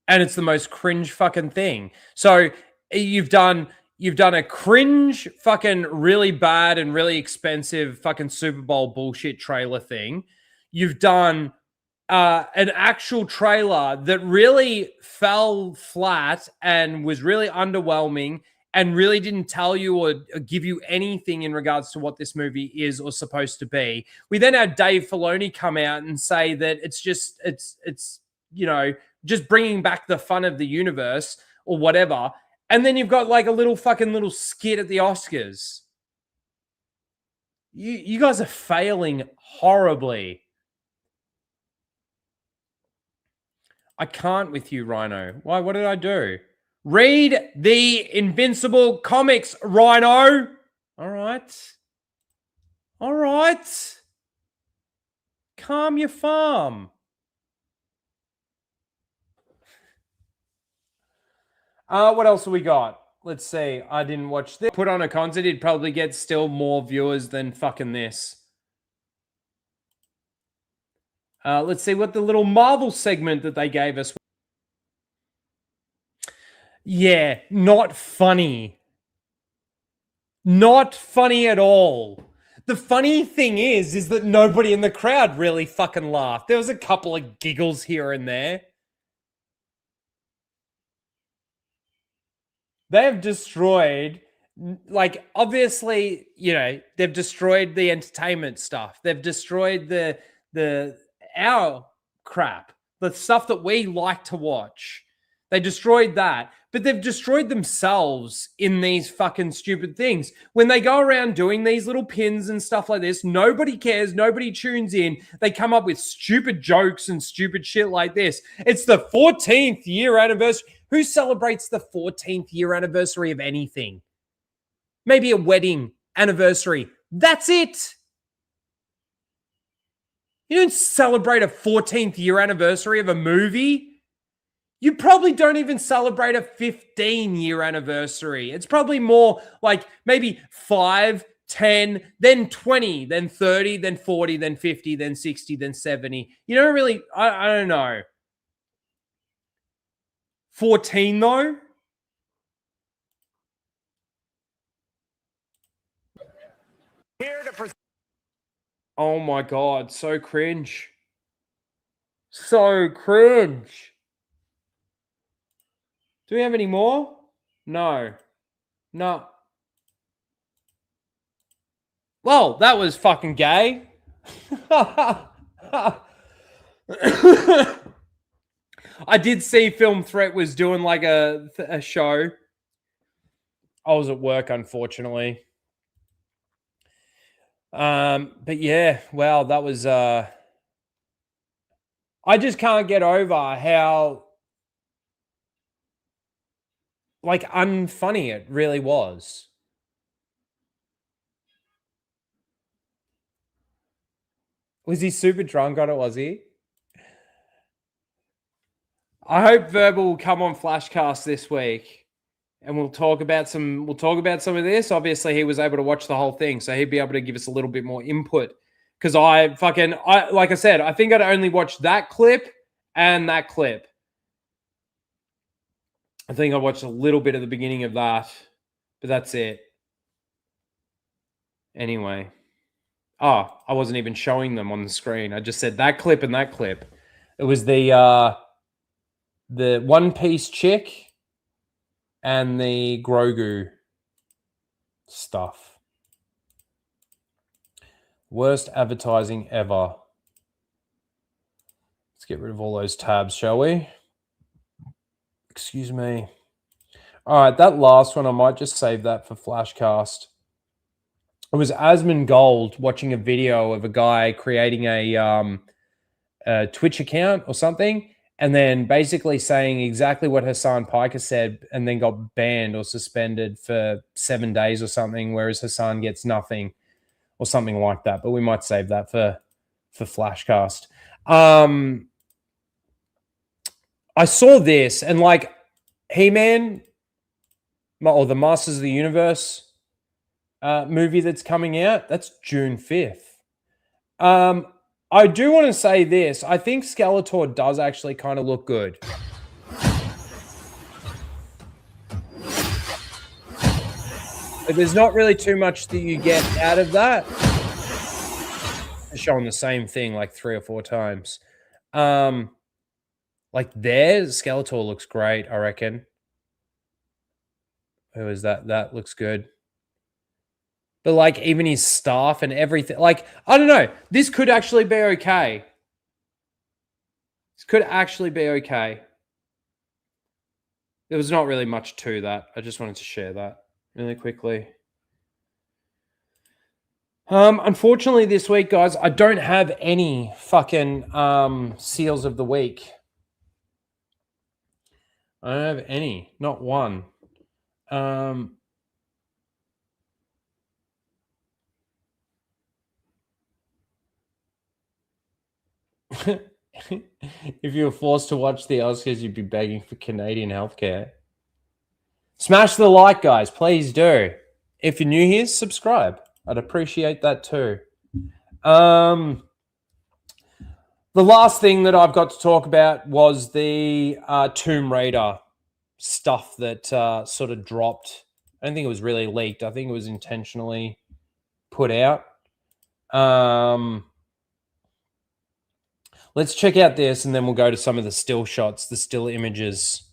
And it's the most cringe fucking thing. So you've done a cringe fucking really bad and really expensive fucking Super Bowl bullshit trailer thing. You've done an actual trailer that really fell flat and was really underwhelming and really didn't tell you or give you anything in regards to what this movie is or supposed to be. We then had Dave Filoni come out and say that it's just bringing back the fun of the universe or whatever. And then you've got like a little skit at the Oscars. You guys are failing horribly. I can't with you, Rhino. Why? What did I do? Read the Invincible comics, Rhino. All right. All right. Calm your farm. What else have we got? Let's see. I didn't watch this. Put on a concert, he'd probably get still more viewers than fucking this. Let's see what the little Marvel segment that they gave us. Yeah, not funny. Not funny at all. The funny thing is that nobody in the crowd really fucking laughed. There was a couple of giggles here and there. They have destroyed, like, obviously, they've destroyed the entertainment stuff. They've destroyed our crap, the stuff that we like to watch. They destroyed that, but they've destroyed themselves in these fucking stupid things. When they go around doing these little pins and stuff like this, nobody cares, nobody tunes in. They come up with stupid jokes and stupid shit like this. It's the 14th year anniversary. Who celebrates the 14th year anniversary of anything? Maybe a wedding anniversary. That's it. You don't celebrate a 14th year anniversary of a movie. You probably don't even celebrate a 15-year anniversary. It's probably more like maybe 5, 10, then 20, then 30, then 40, then 50, then 60, then 70. You don't really, I don't know. 14 though? Oh my God, so cringe. So cringe. Do we have any more? No. No. Well, that was fucking gay. I did see Film Threat was doing like a show. I was at work, unfortunately. But yeah, wow, that was I just can't get over how like unfunny it really was. Was he super drunk on it, was he? I hope Verbal will come on Flashcast this week and we'll talk about some of this. Obviously, he was able to watch the whole thing, so he'd be able to give us a little bit more input. Because like I said, I think I'd only watched that clip and that clip. I think I watched a little bit of the beginning of that, but that's it. Anyway. Oh, I wasn't even showing them on the screen. I just said that clip and that clip. It was the One Piece chick and the Grogu stuff. Worst advertising ever. Let's get rid of all those tabs, shall we? Excuse me. All right, that last one, I might just save that for Flashcast. It was Asmongold watching a video of a guy creating a Twitch account or something, and then basically saying exactly what Hassan Piker said, and then got banned or suspended for 7 days or something, whereas Hassan gets nothing or something like that. But we might save that for Flashcast. I saw this, and like He-Man or the Masters of the Universe movie that's coming out, that's June 5th. I do want to say this. I think Skeletor does actually kind of look good. But there's not really too much that you get out of that. Showing the same thing like 3 or 4 times. Like there, Skeletor looks great, I reckon. Who is that? That looks good. But like even his staff and everything, like, I don't know. This could actually be okay. This could actually be okay. There was not really much to that. I just wanted to share that really quickly. Unfortunately this week, guys, I don't have any fucking seals of the week. I don't have any. Not one. If you were forced to watch the Oscars, you'd be begging for Canadian healthcare. Smash the like, guys. Please do. If you're new here, subscribe. I'd appreciate that too. The last thing that I've got to talk about was the Tomb Raider stuff that sort of dropped. I don't think it was really leaked. I think it was intentionally put out. Let's check out this, and then we'll go to some of the still shots, the still images.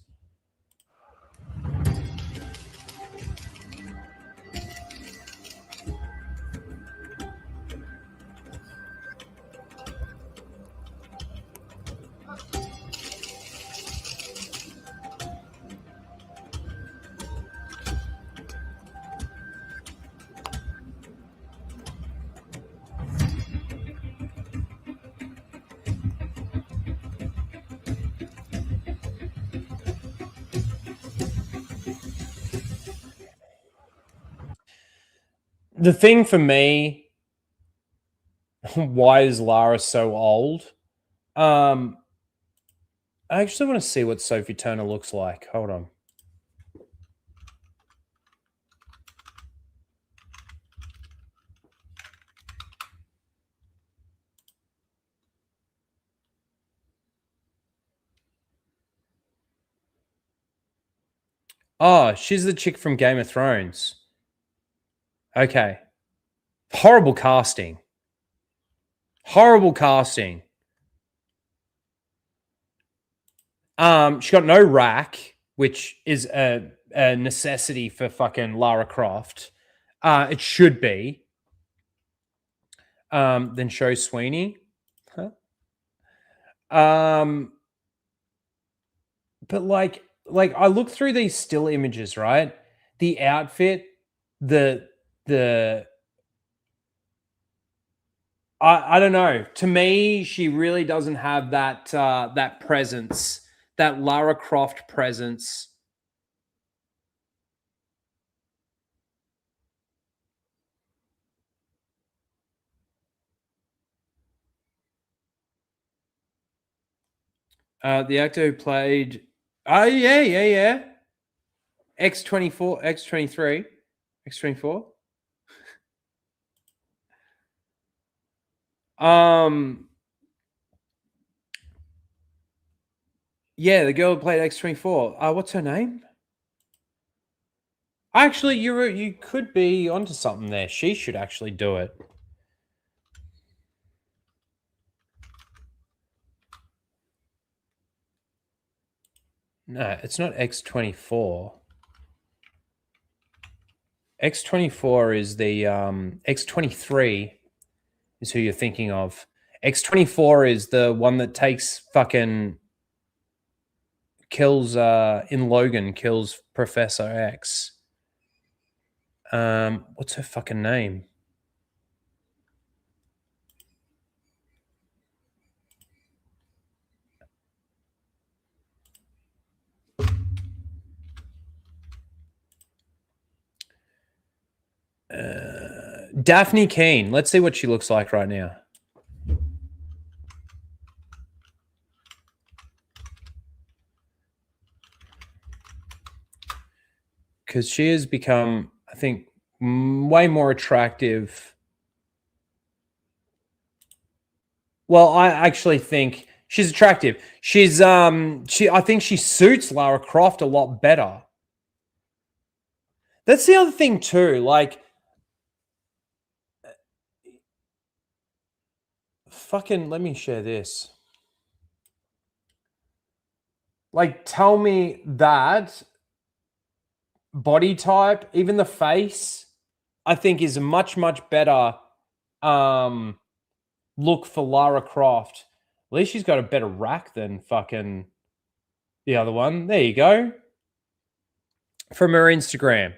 The thing for me, why is Lara so old? I actually want to see what Sophie Turner looks like. Hold on. Oh, she's the chick from Game of Thrones. Okay. Horrible casting. Horrible casting. She got no rack, which is a necessity for fucking Lara Croft. It should be. Then show Sweeney. Huh? But like I look through these still images, right? The outfit, I don't know. To me, she really doesn't have that that presence, that Lara Croft presence. The actor who played, oh yeah, X-24, X-23, X-24. Yeah, the girl who played X-24. What's her name? Actually, you could be onto something there. She should actually do it. No, it's not X24. X24 is the X23 is who you're thinking of. X24 is the one that takes fucking kills in Logan, kills Professor X. What's her fucking name? Daphne Keane. Let's see what she looks like right now. Because she has become, I think, way more attractive. Well, I actually think she's attractive. She's I think she suits Lara Croft a lot better. That's the other thing too. Like, fucking, let me share this. Like, tell me that body type, even the face, I think is a much, much better look for Lara Croft. At least she's got a better rack than fucking the other one. There you go. From her Instagram.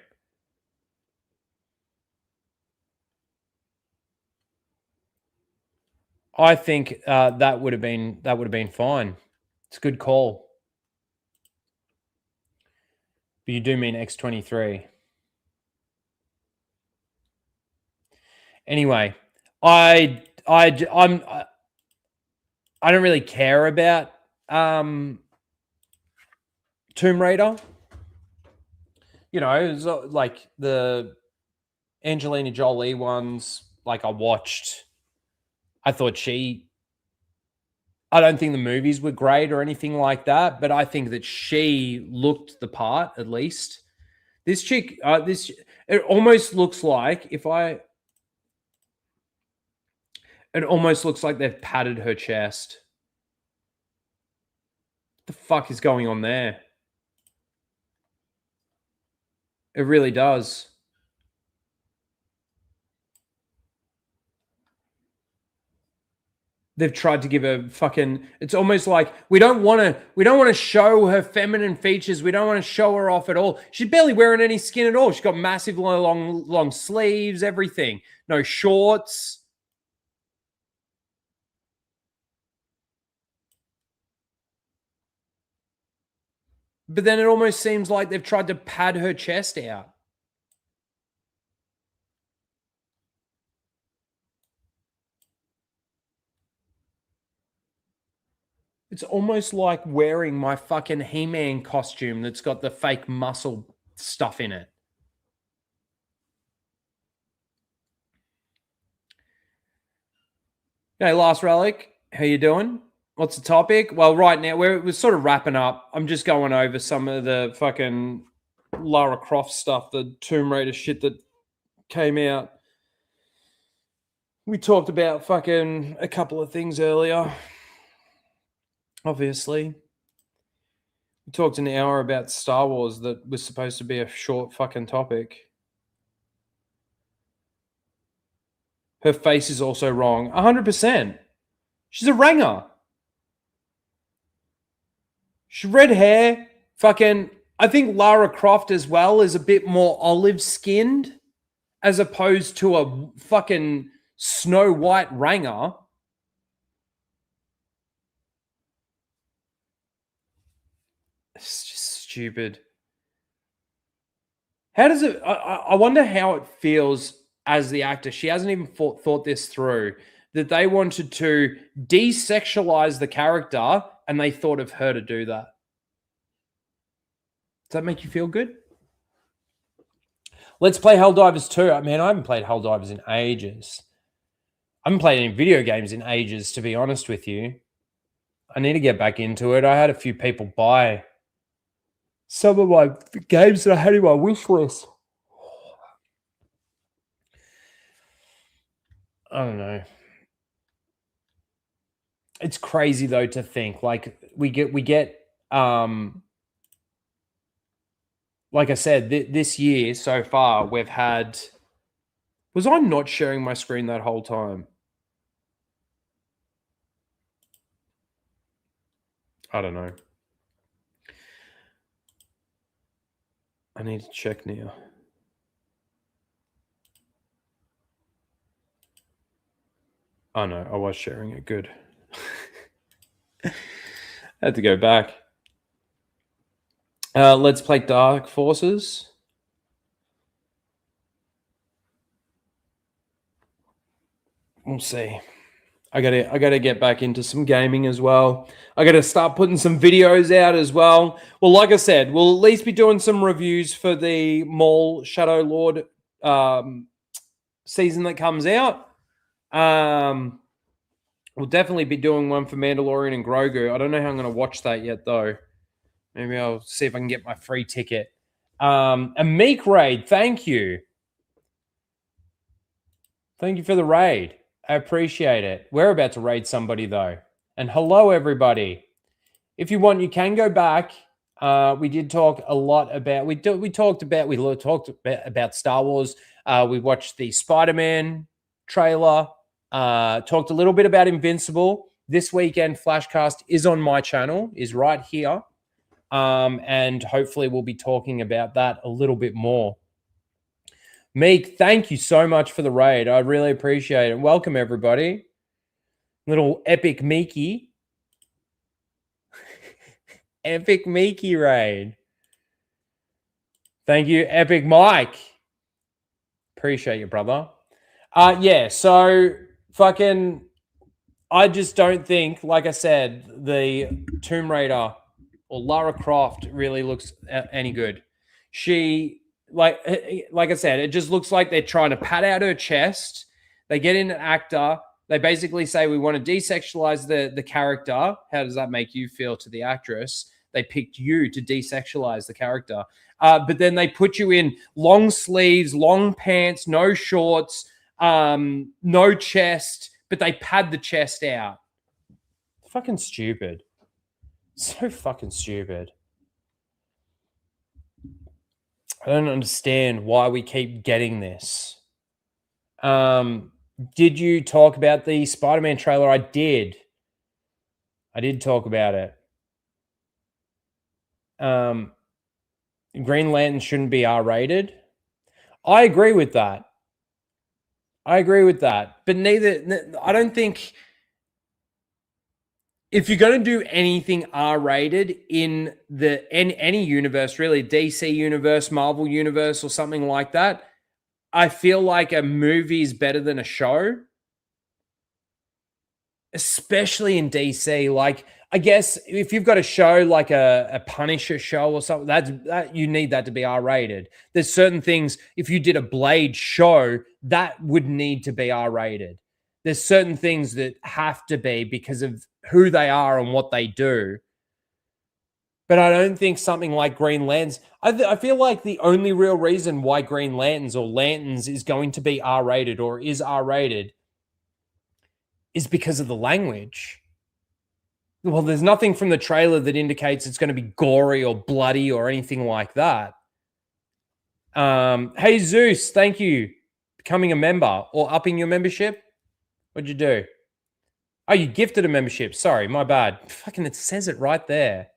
I think that would have been fine. It's a good call. But you do mean X23. Anyway, I don't really care about Tomb Raider. You know, it's like the Angelina Jolie ones, like I watched. I thought I don't think the movies were great or anything like that, but I think that she looked the part, at least. This chick, it almost looks like it almost looks like they've padded her chest. What the fuck is going on there? It really does. They've tried to give her fucking. It's almost like we don't want to show her feminine features. We don't want to show her off at all. She's barely wearing any skin at all. She's got massive long sleeves, everything. No shorts. But then it almost seems like they've tried to pad her chest out. It's almost like wearing my fucking He-Man costume that's got the fake muscle stuff in it. Okay, Last Relic, how you doing? What's the topic? Well, right now, we're sort of wrapping up. I'm just going over some of the fucking Lara Croft stuff, the Tomb Raider shit that came out. We talked about fucking a couple of things earlier. Obviously. We talked an hour about Star Wars that was supposed to be a short fucking topic. Her face is also wrong. 100%. She's a ranger. She's red hair. Fucking, I think Lara Croft as well is a bit more olive-skinned as opposed to a fucking Snow White ranger. It's just stupid. How does it... I wonder how it feels as the actor. She hasn't even thought this through. That they wanted to desexualize the character and they thought of her to do that. Does that make you feel good? Let's play Helldivers 2. Man, I haven't played Helldivers in ages. I haven't played any video games in ages, to be honest with you. I need to get back into it. I had a few people buy some of my games that I had in my wish list. I don't know. It's crazy though to think like we get like I said, this year so far we've had. Was I not sharing my screen that whole time? I don't know. I need to check now. Oh no, I was sharing it. Good. I had to go back. Let's play Dark Forces. We'll see. I gotta get back into some gaming as well. I gotta start putting some videos out as well. Well, like I said, we'll at least be doing some reviews for the Maul Shadow Lord season that comes out. We'll definitely be doing one for Mandalorian and Grogu. I don't know how I'm gonna watch that yet though. Maybe I'll see if I can get my free ticket. A Meek raid, thank you. Thank you for the raid. I appreciate it. We're about to raid somebody though. And hello, everybody. If you want, you can go back. We did talk a lot about. We talked about Star Wars. We watched the Spiderman trailer. Talked a little bit about Invincible. This weekend, Flashcast is on my channel. Is right here. And hopefully, we'll be talking about that a little bit more. Meek, thank you so much for the raid. I really appreciate it. Welcome, everybody. Little epic Meeky. Epic Meeky raid. Thank you, Epic Mike. Appreciate you, brother. Yeah, so fucking, I just don't think, like I said, the Tomb Raider or Lara Croft really looks any good. She... Like I said, it just looks like they're trying to pat out her chest. They get in an actor. They basically say, we want to desexualize the character. How does that make you feel to the actress? They picked you to desexualize the character. But then they put you in long sleeves, long pants, no shorts, no chest, but they pad the chest out. Fucking stupid. So fucking stupid. I don't understand why we keep getting this. Did you talk about the Spider-Man trailer? I did. I did talk about it. Green Lantern shouldn't be R-rated. I agree with that. But I don't think... If you're going to do anything R-rated in any universe, really, DC universe, Marvel universe, or something like that, I feel like a movie is better than a show, especially in DC. Like, I guess if you've got a show like a Punisher show or something, that you need that to be R-rated. There's certain things. If you did a Blade show, that would need to be R-rated. There's certain things that have to be because of who they are and what they do. But I don't think something like Green Lanterns... I feel like the only real reason why Green Lanterns or Lanterns is going to be R-rated or is R-rated is because of the language. Well, there's nothing from the trailer that indicates it's going to be gory or bloody or anything like that. Hey, Zeus, thank you. Becoming a member or upping your membership. What'd you do? Oh, you gifted a membership. Sorry, my bad. Fucking, it says it right there.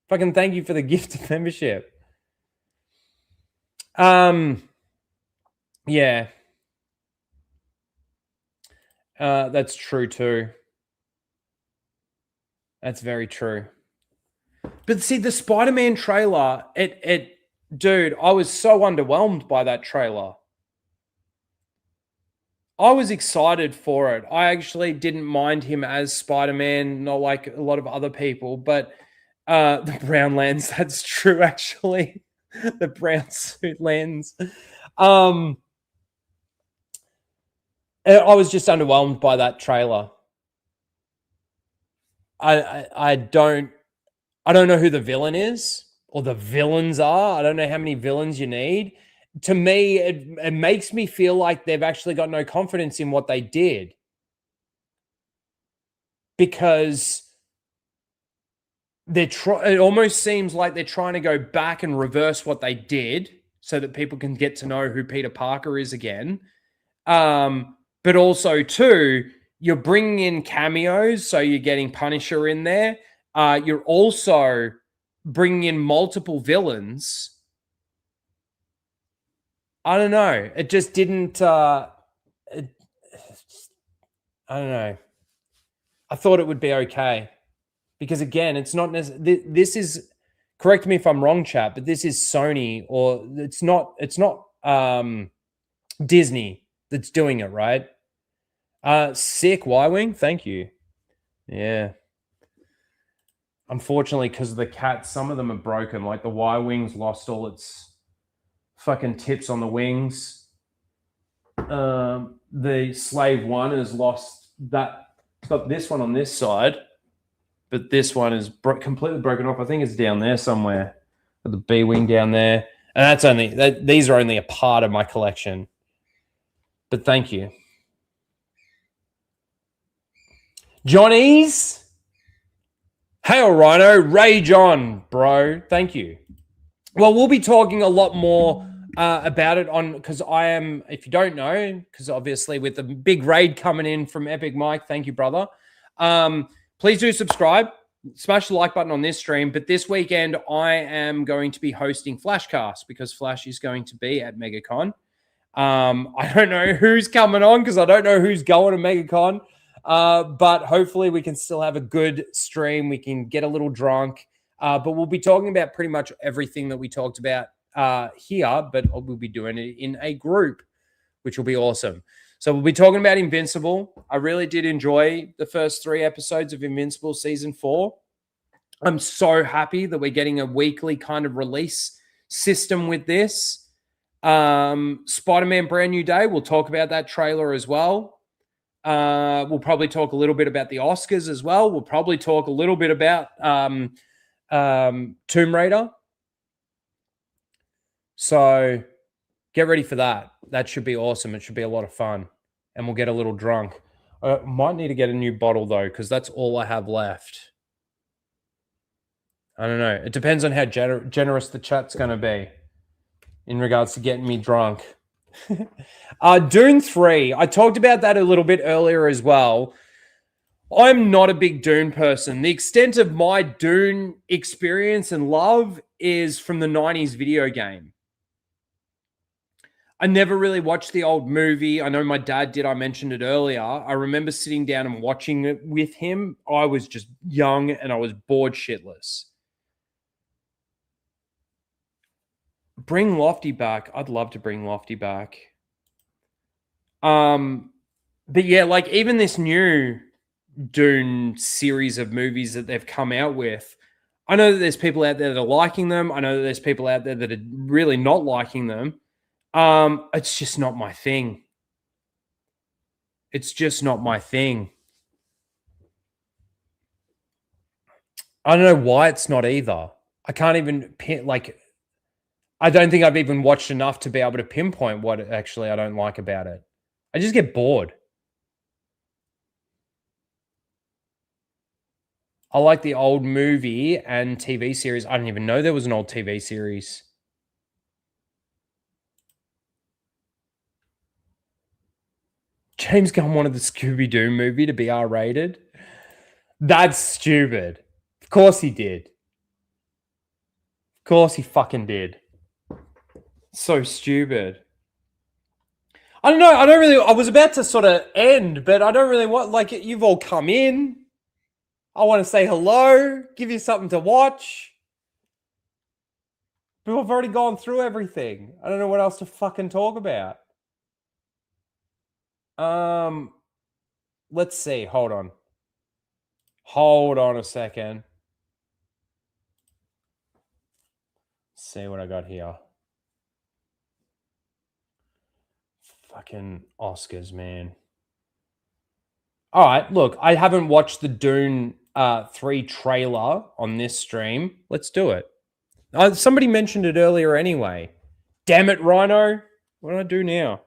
Fucking thank you for the gifted membership. Yeah. That's true too. That's very true. But see, the Spider-Man trailer, dude, I was so underwhelmed by that trailer. I was excited for it. I actually didn't mind him as Spider-Man, not like a lot of other people, but the brown lens, that's true, actually. The brown suit lens. I was just underwhelmed by that trailer. I don't know who the villain is or the villains are. I don't know how many villains you need. to me, it makes me feel like they've actually got no confidence in what they did. Because it almost seems like they're trying to go back and reverse what they did so that people can get to know who Peter Parker is again. But also, too, you're bringing in cameos, so you're getting Punisher in there. You're also bringing in multiple villains. I don't know. It just didn't... I don't know. I thought it would be okay. Because again, it's not necessarily... This is... Correct me if I'm wrong, chat, but this is Sony, or it's not Disney that's doing it, right? Sick, Y-Wing. Thank you. Yeah. Unfortunately, because of the cats, some of them are broken. Like the Y-Wing's lost all its fucking tips on the wings. The Slave 1 has lost that. It's got this one on this side, but this one is completely broken off. I think it's down there somewhere. Got the B-Wing down there. And that's only... these are only a part of my collection. But thank you. Johnny's. Hail Rhino, rage on, bro. Thank you. Well, we'll be talking a lot more about it on, because I am, if you don't know, because obviously with the big raid coming in from Epic Mike, thank you, brother. Please do subscribe, smash the like button on this stream. But this weekend, I am going to be hosting Flashcast because Flash is going to be at MegaCon. I don't know who's coming on because I don't know who's going to MegaCon. But hopefully we can still have a good stream. We can get a little drunk. But we'll be talking about pretty much everything that we talked about here, but we'll be doing it in a group, which will be awesome. So we'll be talking about Invincible. I really did enjoy the first 3 episodes of Invincible Season 4. I'm so happy that we're getting a weekly kind of release system with this. Spider-Man Brand New Day, we'll talk about that trailer as well. We'll probably talk a little bit about the Oscars as well. We'll probably talk a little bit about Tomb Raider. So get ready for that. That should be awesome. It should be a lot of fun. And we'll get a little drunk. I might need to get a new bottle, though, because that's all I have left. I don't know. It depends on how generous the chat's going to be in regards to getting me drunk. Dune 3. I talked about that a little bit earlier as well. I'm not a big Dune person. The extent of my Dune experience and love is from the 90s video game. I never really watched the old movie. I know my dad did. I mentioned it earlier. I remember sitting down and watching it with him. I was just young and I was bored shitless. Bring Lofty back. I'd love to bring Lofty back. But yeah, like even this new Dune series of movies that they've come out with, I know that there's people out there that are liking them. I know that there's people out there that are really not liking them. It's just not my thing. It's just not my thing. I don't know why it's not either. I can't even I don't think I've even watched enough to be able to pinpoint what actually I don't like about it. I just get bored. I like the old movie and TV series. I didn't even know there was an old TV series. James Gunn wanted the Scooby-Doo movie to be R-rated. That's stupid. Of course he did. Of course he fucking did. So stupid. I don't know. I was about to sort of end, but I don't really want, like, you've all come in. I want to say hello, give you something to watch. But I've already gone through everything. I don't know what else to fucking talk about. Let's see. Hold on. Hold on a second. Let's see what I got here. Fucking Oscars, man. All right, look, I haven't watched the Dune 3 trailer on this stream. Let's do it. Somebody mentioned it earlier anyway. Damn it, Rhino. What do I do now?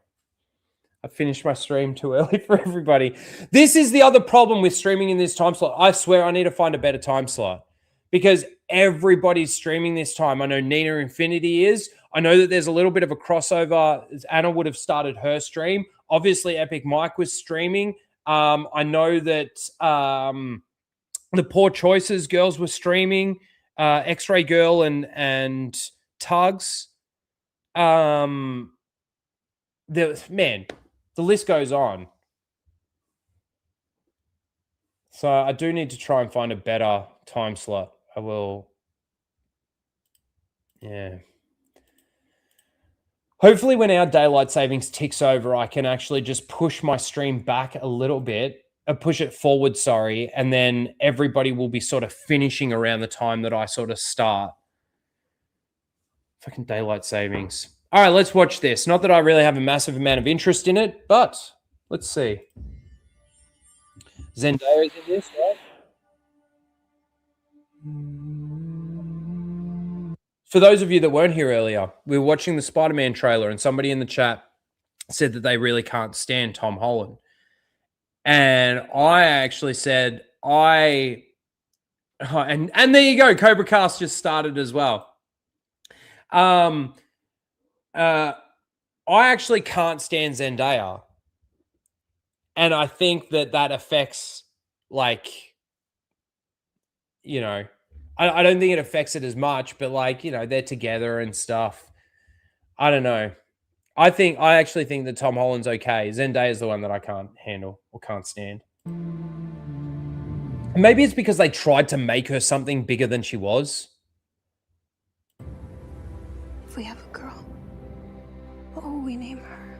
I finished my stream too early for everybody. This is the other problem with streaming in this time slot. I swear I need to find a better time slot because everybody's streaming this time. I know Nina Infinity is. I know that there's a little bit of a crossover. Anna would have started her stream. Obviously, Epic Mike was streaming. I know that the Poor Choices girls were streaming. X-Ray Girl and Tugs. The list goes on. So I do need to try and find a better time slot. I will. Yeah. Hopefully when our daylight savings ticks over, I can actually just push my stream back a little bit, push it forward, sorry, and then everybody will be sort of finishing around the time that I sort of start. Fucking daylight savings. All right, let's watch this. Not that I really have a massive amount of interest in it, but let's see. Zendaya is in this, right? For those of you that weren't here earlier, we were watching the Spider-Man trailer and somebody in the chat said that they really can't stand Tom Holland. And I actually said, and there you go, Cobra Cast just started as well. I actually can't stand Zendaya. And I think that affects, like, you know, I don't think it affects it as much, but, like, you know, they're together and stuff. I don't know. I actually think that Tom Holland's okay. Zendaya is the one that I can't handle or can't stand. Maybe it's because they tried to make her something bigger than she was. If we have a girl, what will we name her?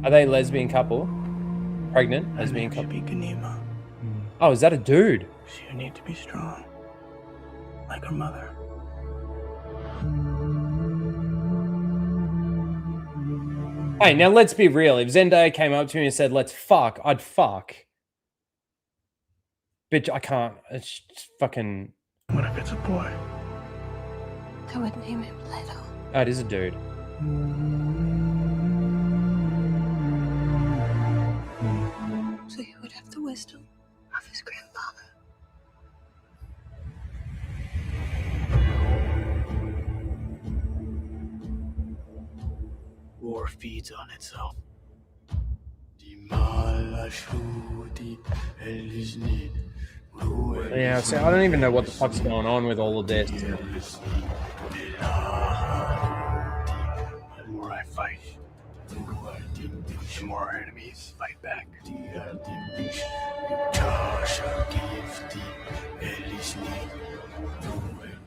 Are they a lesbian couple? Pregnant? Lesbian couple? Be Ganima. Oh, is that a dude? She would need to be strong, like her mother. Hey, now let's be real. If Zendaya came up to me and said, let's fuck, I'd fuck. Bitch, I can't. It's just fucking... What if it's a boy? I would name him Leto. Oh, it is a dude. So he would have the wisdom of his grandfather. War feeds on itself. Yeah, so I don't even know what the fuck's going on with all of this. The more I fight, the more our enemies fight back.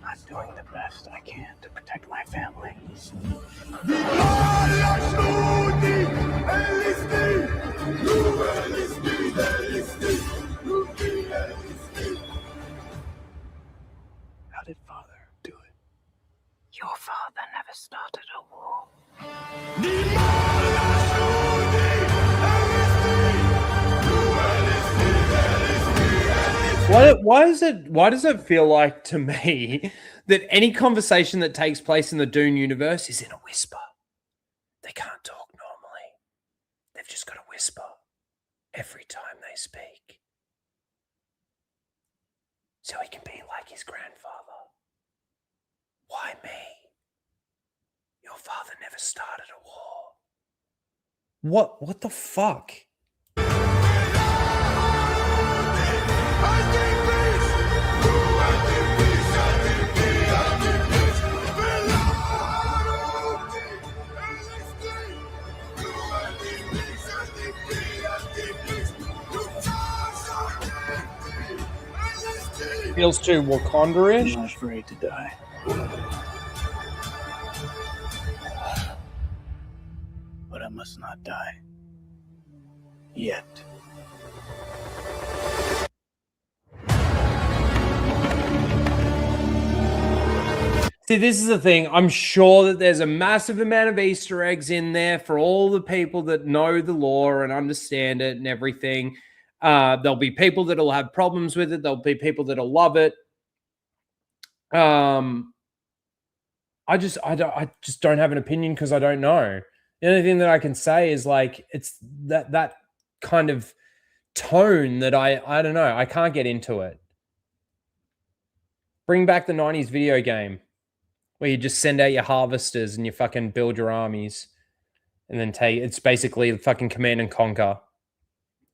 I'm doing the best I can to protect my family. How did Father do it? Your father never started a war. Why does it feel like to me that any conversation that takes place in the Dune universe is in a whisper? They can't talk normally. They've just got to whisper every time they speak. So he can be like his grandfather. Why me? Your father never started a war. What the fuck? Feels too Wakanda-ish. I'm not afraid to die. But I must not die. Yet. See, this is the thing. I'm sure that there's a massive amount of Easter eggs in there for all the people that know the lore and understand it and everything. There'll be people that'll have problems with it. There'll be people that'll love it. I just don't have an opinion because I don't know. The only thing that I can say is like it's that kind of tone that I don't know. I can't get into it. Bring back the 90s video game where you just send out your harvesters and you fucking build your armies and then it's basically fucking Command and Conquer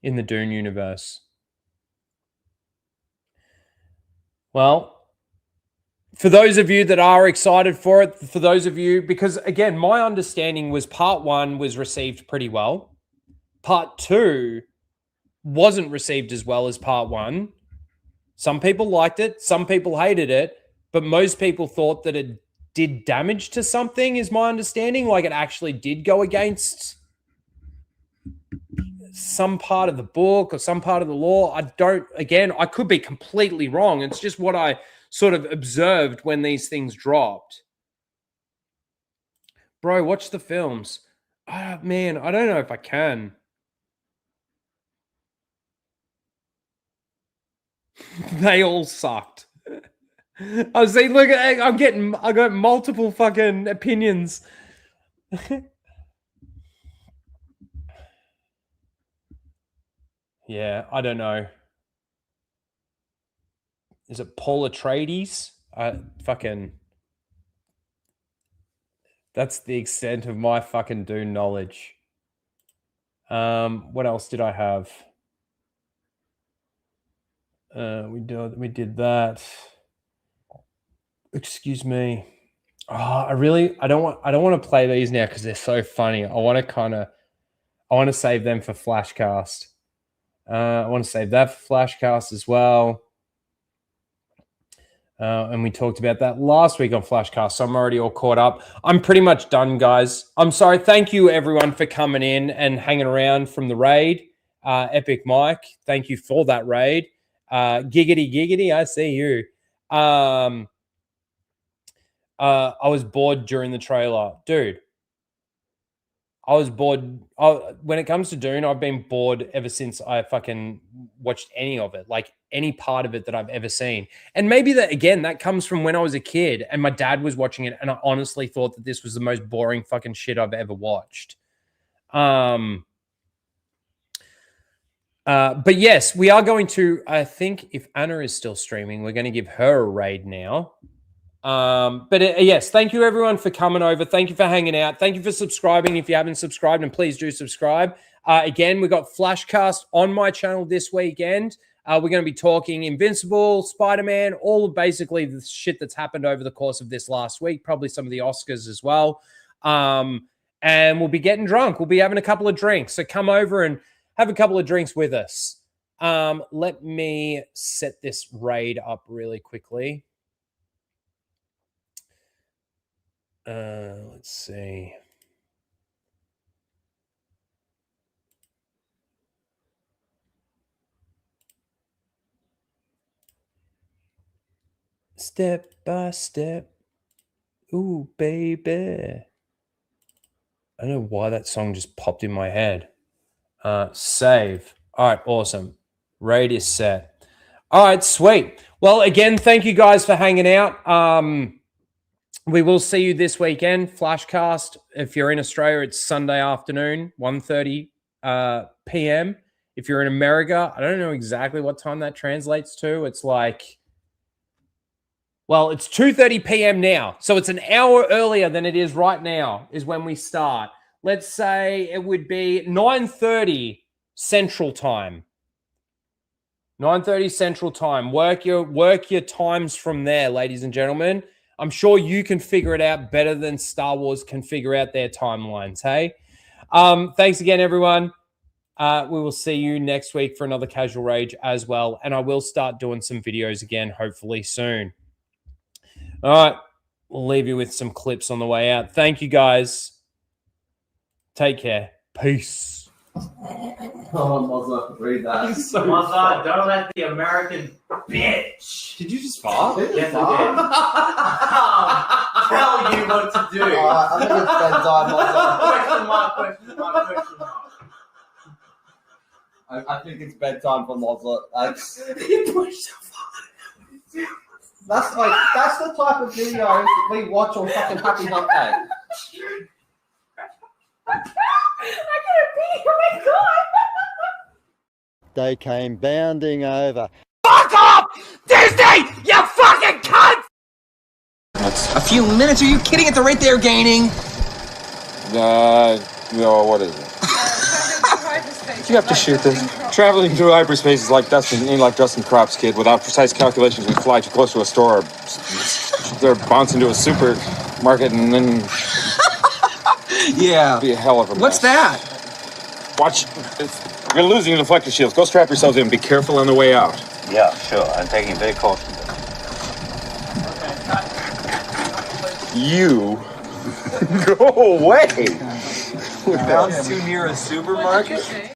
in the Dune universe. Well, for those of you that are excited for it, for those of you, because again, my understanding was part 1 was received pretty well. Part 2 wasn't received as well as part 1. Some people liked it, some people hated it, but most people thought that it did damage to something, is my understanding. Like it actually did go against some part of the book or some part of the law. I could be completely wrong. It's just what I sort of observed when these things dropped. Bro, watch the films. Man, I don't know if I can. They all sucked. I was saying, look, I got multiple fucking opinions. Yeah, I don't know. Is it Paul Atreides? That's the extent of my fucking Dune knowledge. What else did I have? We did that. Excuse me. Oh, I don't want to play these now because they're so funny. I want to save them for Flashcast. I want to save that for Flashcast as well. And we talked about that last week on Flashcast, so I'm already all caught up. I'm pretty much done, guys. I'm sorry. Thank you, everyone, for coming in and hanging around from the raid. Epic Mike, thank you for that raid. Giggity, I see you. I was bored during the trailer. Dude, I was bored. When it comes to Dune, I've been bored ever since I fucking watched any of it, like any part of it that I've ever seen. And maybe that comes from when I was a kid and my dad was watching it and I honestly thought that this was the most boring fucking shit I've ever watched. But yes, we are going to, I think if Anna is still streaming, we're going to give her a raid now. Yes, thank you everyone for coming over. Thank you for hanging out. Thank you for subscribing. If you haven't subscribed, and please do subscribe. Again, we got Flashcast on my channel this weekend. We're going to be talking Invincible, Spiderman, all of basically the shit that's happened over the course of this last week, probably some of the Oscars as well. And we'll be getting drunk. We'll be having a couple of drinks. So come over and have a couple of drinks with us. Let me set this raid up really quickly. Let's see. Step by step. Ooh, baby. I don't know why that song just popped in my head. Save. All right, awesome. Raid is set. All right, sweet. Well, again, thank you guys for hanging out. We will see you this weekend. Flashcast. If you're in Australia, it's Sunday afternoon, 1:30 p.m. If you're in America, I don't know exactly what time that translates to. It's like, well, it's 2:30 p.m. now. So it's an hour earlier than it is right now is when we start. Let's say it would be 9:30 Central Time. 9:30 Central Time. Work your times from there, ladies and gentlemen. I'm sure you can figure it out better than Star Wars can figure out their timelines, hey? Thanks again, everyone. We will see you next week for another Casual Rage as well. And I will start doing some videos again, hopefully soon. All right. We'll leave you with some clips on the way out. Thank you, guys. Take care. Peace. Oh, read that. Mozart, don't let the American bitch. Did you just fart? Yes, I did. Tell you what to do. I think it's bedtime. Question mark. I think it's bedtime for Mozart. You pushed so far. That's the type of videos that we watch on fucking Happy Hump Day. I can't be. Oh my god. They came bounding over. Fuck off, Disney! You fucking cunt! A few minutes? Are you kidding? At the rate they're gaining? No, what is it? You have to shoot this. Traveling through hyperspace is like dusting crops, kid. Without precise calculations, we fly too close to a store, or bounce into a supermarket, and then yeah, be a hell of a mess. What's that? Watch. You're losing the deflector shields. Go strap yourselves in. Be careful on the way out. Yeah, sure. I'm taking very cautious. You go away. We bounced too near a supermarket?